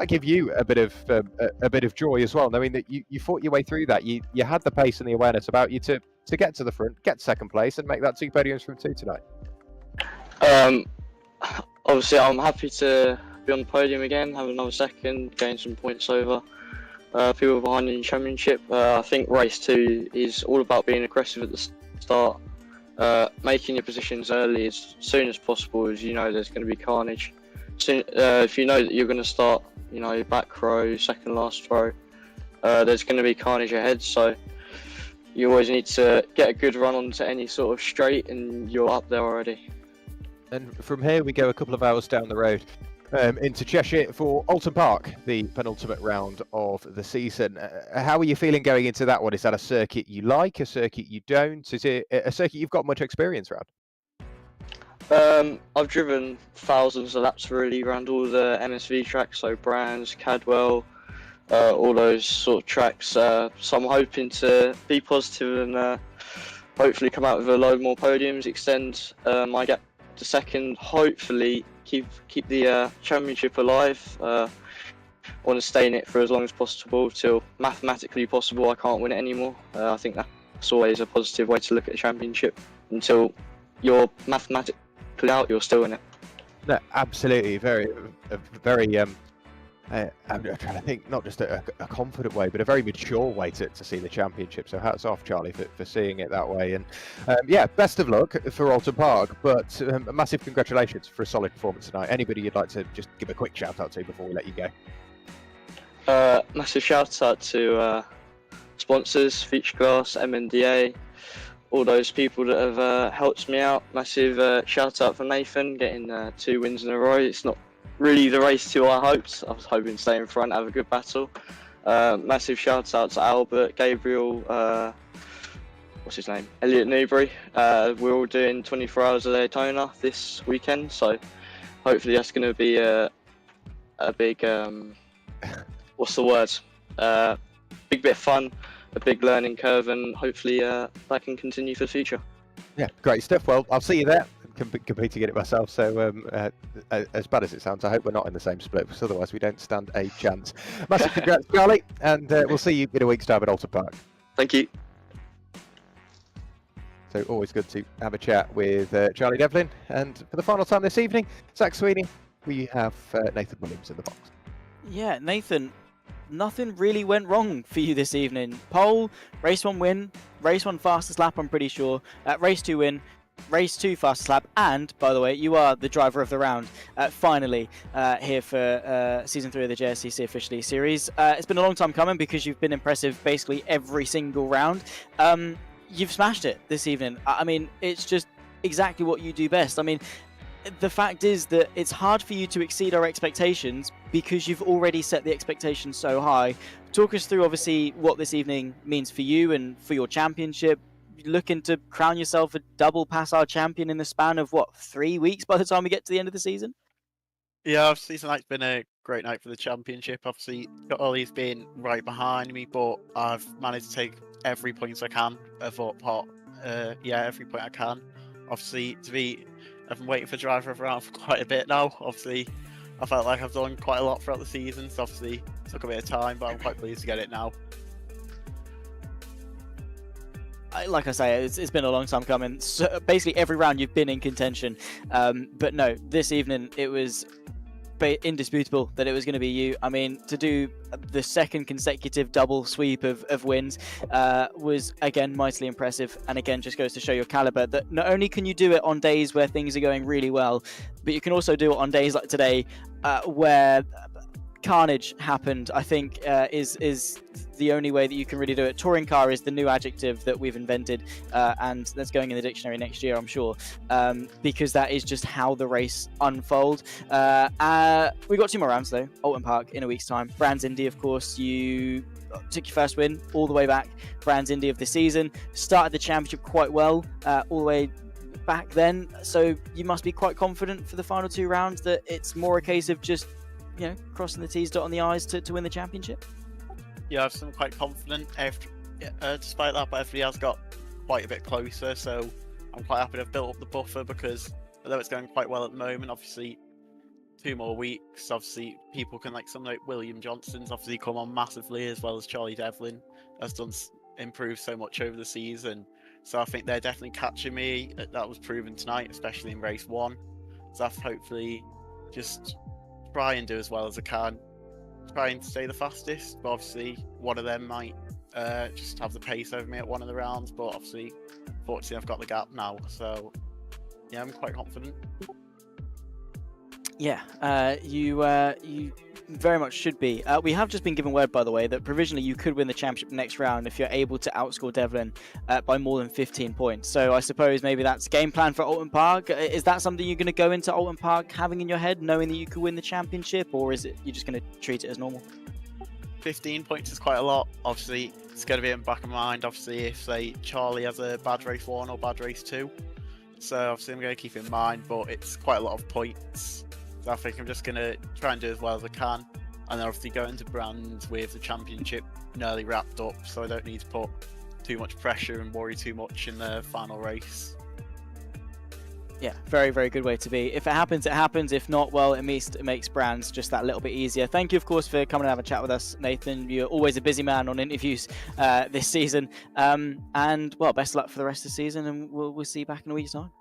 give you a bit of joy as well, knowing that you fought your way through that? You had the pace and the awareness about you to get to the front, get second place, and make that 2 podiums from 2 tonight. Obviously, I'm happy to be on the podium again, have another second, gain some points over people behind in the championship. I think race 2 is all about being aggressive at the start, making your positions early as soon as possible, as you know there's going to be carnage. If you know that you're going to start, back row, second last row, there's going to be carnage ahead, so you always need to get a good run onto any sort of straight and you're up there already. And from here we go a couple of hours down the road into Cheshire for Alton Park, the penultimate round of the season. How are you feeling going into that one? Is that a circuit you like, a circuit you don't? Is it a circuit you've got much experience around? I've driven thousands of laps really around all the MSV tracks, so Brands, Cadwell, all those sort of tracks. So I'm hoping to be positive and hopefully come out with a load more podiums, extend my gap to second, hopefully keep the championship alive. I want to stay in it for as long as possible, till mathematically possible I can't win it anymore. I think that's always a positive way to look at the championship. Until you're mathematically out, you're still in it. No, absolutely. Very I'm trying to think, not just a confident way, but a very mature way to see the championship. So hats off, Charlie, for seeing it that way. And yeah, best of luck for Alton Park, but a massive congratulations for a solid performance tonight. Anybody you'd like to just give a quick shout out to before we let you go? Massive shout out to sponsors, Feature Glass, MNDA, all those people that have helped me out. Massive shout out for Nathan, getting 2 wins in a row. It's not really the race 2 I hoped. I was hoping to stay in front, have a good battle. Massive shout out to Albert, Gabriel, what's his name? Elliot Newbury. We're all doing 24 hours of Daytona this weekend, so hopefully that's going to be a big, what's the word? Big bit of fun, a big learning curve, and hopefully that can continue for the future. Yeah, great stuff. Well, I'll see you there. Competing in it myself, so as bad as it sounds, I hope we're not in the same split, because otherwise we don't stand a chance. Massive congrats, Charlie, and we'll see you in a week's time at Alton Park. Thank you. So always good to have a chat with Charlie Devlin, and for the final time this evening, Zach Sweeney, we have Nathan Williams in the box. Yeah, Nathan, nothing really went wrong for you this evening. Pole, race 1 win, race 1 fastest lap, I'm pretty sure, race 2 win, race 2 fastest lap, and by the way, you are the driver of the round finally here for season 3 of the JSCC official eSeries. It's been a long time coming because you've been impressive basically every single round. You've smashed it this evening. I mean, it's just exactly what you do best. I mean, the fact is that it's hard for you to exceed our expectations because you've already set the expectations so high. Talk us through obviously what this evening means for you and for your championship. Looking to crown yourself a double PASR champion in the span of 3 weeks by the time we get to the end of the season? Yeah, obviously tonight's been a great night for the championship. Obviously, Ollie's been right behind me, but I've managed to take every point I can of what part. Every point I can. Obviously, I've been waiting for driver of the round for quite a bit now. Obviously, I felt like I've done quite a lot throughout the season, so obviously it took a bit of time, but I'm quite pleased to get it now. Like I say, it's been a long time coming. So basically every round you've been in contention, but no, this evening it was indisputable that it was going to be you. I mean, to do the second consecutive double sweep of wins was again mightily impressive, and again just goes to show your caliber, that not only can you do it on days where things are going really well, but you can also do it on days like today where carnage happened. I think is the only way that you can really do it. Touring car is the new adjective that we've invented, and that's going in the dictionary next year, I'm sure, because that is just how the race unfold. We've got 2 more rounds though. Alton Park in a week's time. Brands Indy, of course, you took your first win all the way back. Brands Indy of the season. Started the championship quite well all the way back then, so you must be quite confident for the final 2 rounds that it's more a case of just, you know, crossing the T's, dotting the I's to win the championship. Yeah, I'm quite confident despite that, but everybody has got quite a bit closer, so I'm quite happy to have built up the buffer, because although it's going quite well at the moment, obviously 2 more weeks, obviously people can, like someone like William Johnston's obviously come on massively, as well as Charlie Devlin has improved so much over the season, so I think they're definitely catching me. That was proven tonight, especially in race 1, so I've hopefully just try and do as well as I can, try and stay the fastest, but obviously one of them might just have the pace over me at one of the rounds, but obviously fortunately I've got the gap now, so yeah, I'm quite confident. Yeah, you very much should be. We have just been given word, by the way, that provisionally you could win the championship next round if you're able to outscore Devlin by more than 15 points. So I suppose maybe that's game plan for Alton Park. Is that something you're going to go into Alton Park having in your head, knowing that you could win the championship, or is it you're just going to treat it as normal? 15 points is quite a lot. Obviously, it's going to be in the back of my mind, obviously, if, say, Charlie has a bad race 1 or bad race 2. So obviously I'm going to keep it in mind, but it's quite a lot of points. So I think I'm just going to try and do as well as I can, and then obviously go into Brands with the championship nearly wrapped up, so I don't need to put too much pressure and worry too much in the final race. Yeah, very, very good way to be. If it happens, it happens. If not, well, it makes Brands just that little bit easier. Thank you, of course, for coming and having a chat with us, Nathan. You're always a busy man on interviews this season. And, well, best of luck for the rest of the season, and we'll see you back in a week's time.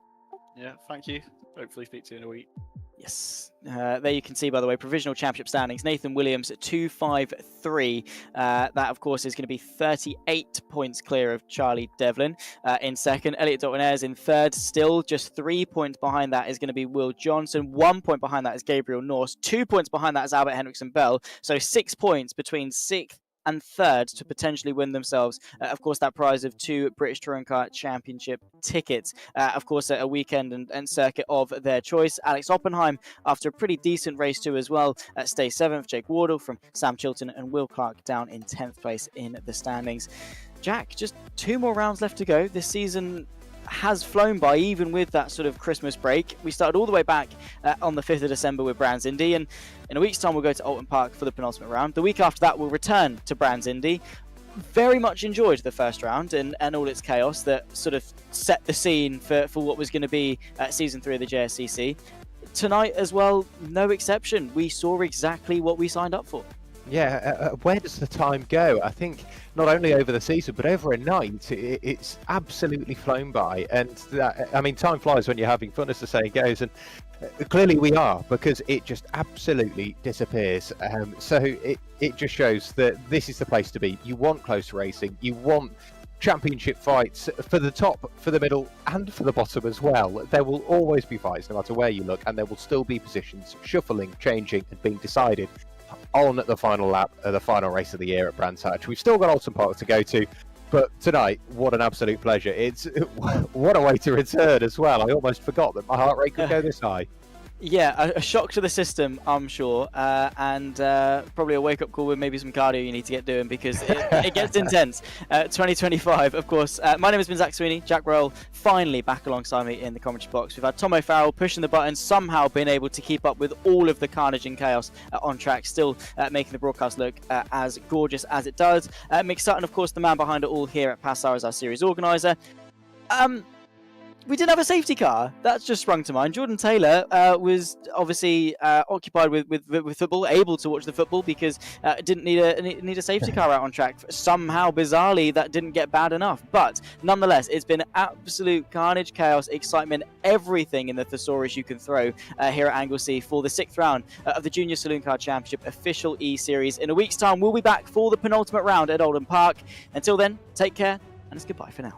Yeah, thank you. Hopefully speak to you in a week. Yes, there you can see, by the way, provisional championship standings. Nathan Williams at 253. That, of course, is going to be 38 points clear of Charlie Devlin in second. Elliot Dalton-Ayres in third, still just 3 points behind that is going to be Will Johnson. 1 point behind that is Gabriel Norse. 2 points behind that is Albert Henriksen Bell. So 6 points between sixth and third to potentially win themselves, of course, that prize of 2 British Touring Car Championship tickets, of course, a weekend and circuit of their choice. Alex Oppenheim, after a pretty decent race too as well, stays 7th. Jake Wardle from Sam Chilton and Will Clark down in 10th place in the standings. Jack, just 2 more rounds left to go. This season has flown by, even with that sort of Christmas break. We started all the way back on the 5th of December with Brands Indy, and in a week's time we'll go to Alton Park for the penultimate round. The week after that we'll return to Brands Indy. Very much enjoyed the first round and all its chaos that sort of set the scene for what was going to be season 3 of the JSCC. Tonight as well, no exception. We saw exactly what we signed up for. Yeah, where does the time go? I think not only over the season, but over a night, it's absolutely flown by. And that, I mean, time flies when you're having fun, as the saying goes. And clearly we are, because it just absolutely disappears. So it just shows that this is the place to be. You want close racing. You want championship fights for the top, for the middle, and for the bottom as well. There will always be fights, no matter where you look, and there will still be positions shuffling, changing, and being decided on the final lap of the final race of the year at Brands Hatch. We've still got Alton Park to go to, but tonight, what an absolute pleasure. It's what a way to return as well. I almost forgot that my heart rate could go this high. Yeah, a shock to the system, I'm sure, and probably a wake-up call with maybe some cardio you need to get doing, because it gets intense. 2025, of course. My name has been Zach Sweeney. Jack Roll finally back alongside me in the commentary box. We've had Tom O'Farrell pushing the buttons, somehow been able to keep up with all of the carnage and chaos on track, still making the broadcast look as gorgeous as it does. Mick Sutton, of course, the man behind it all here at PASR as our series organiser. we didn't have a safety car. That's just sprung to mind. Jordan Taylor was obviously occupied with football, able to watch the football because didn't need a safety car out on track. Somehow, bizarrely, that didn't get bad enough. But nonetheless, it's been absolute carnage, chaos, excitement, everything in the thesaurus you can throw here at Anglesey for the 6th round of the Junior Saloon Car Championship official eSeries. In a week's time, we'll be back for the penultimate round at Oldham Park. Until then, take care, and it's goodbye for now.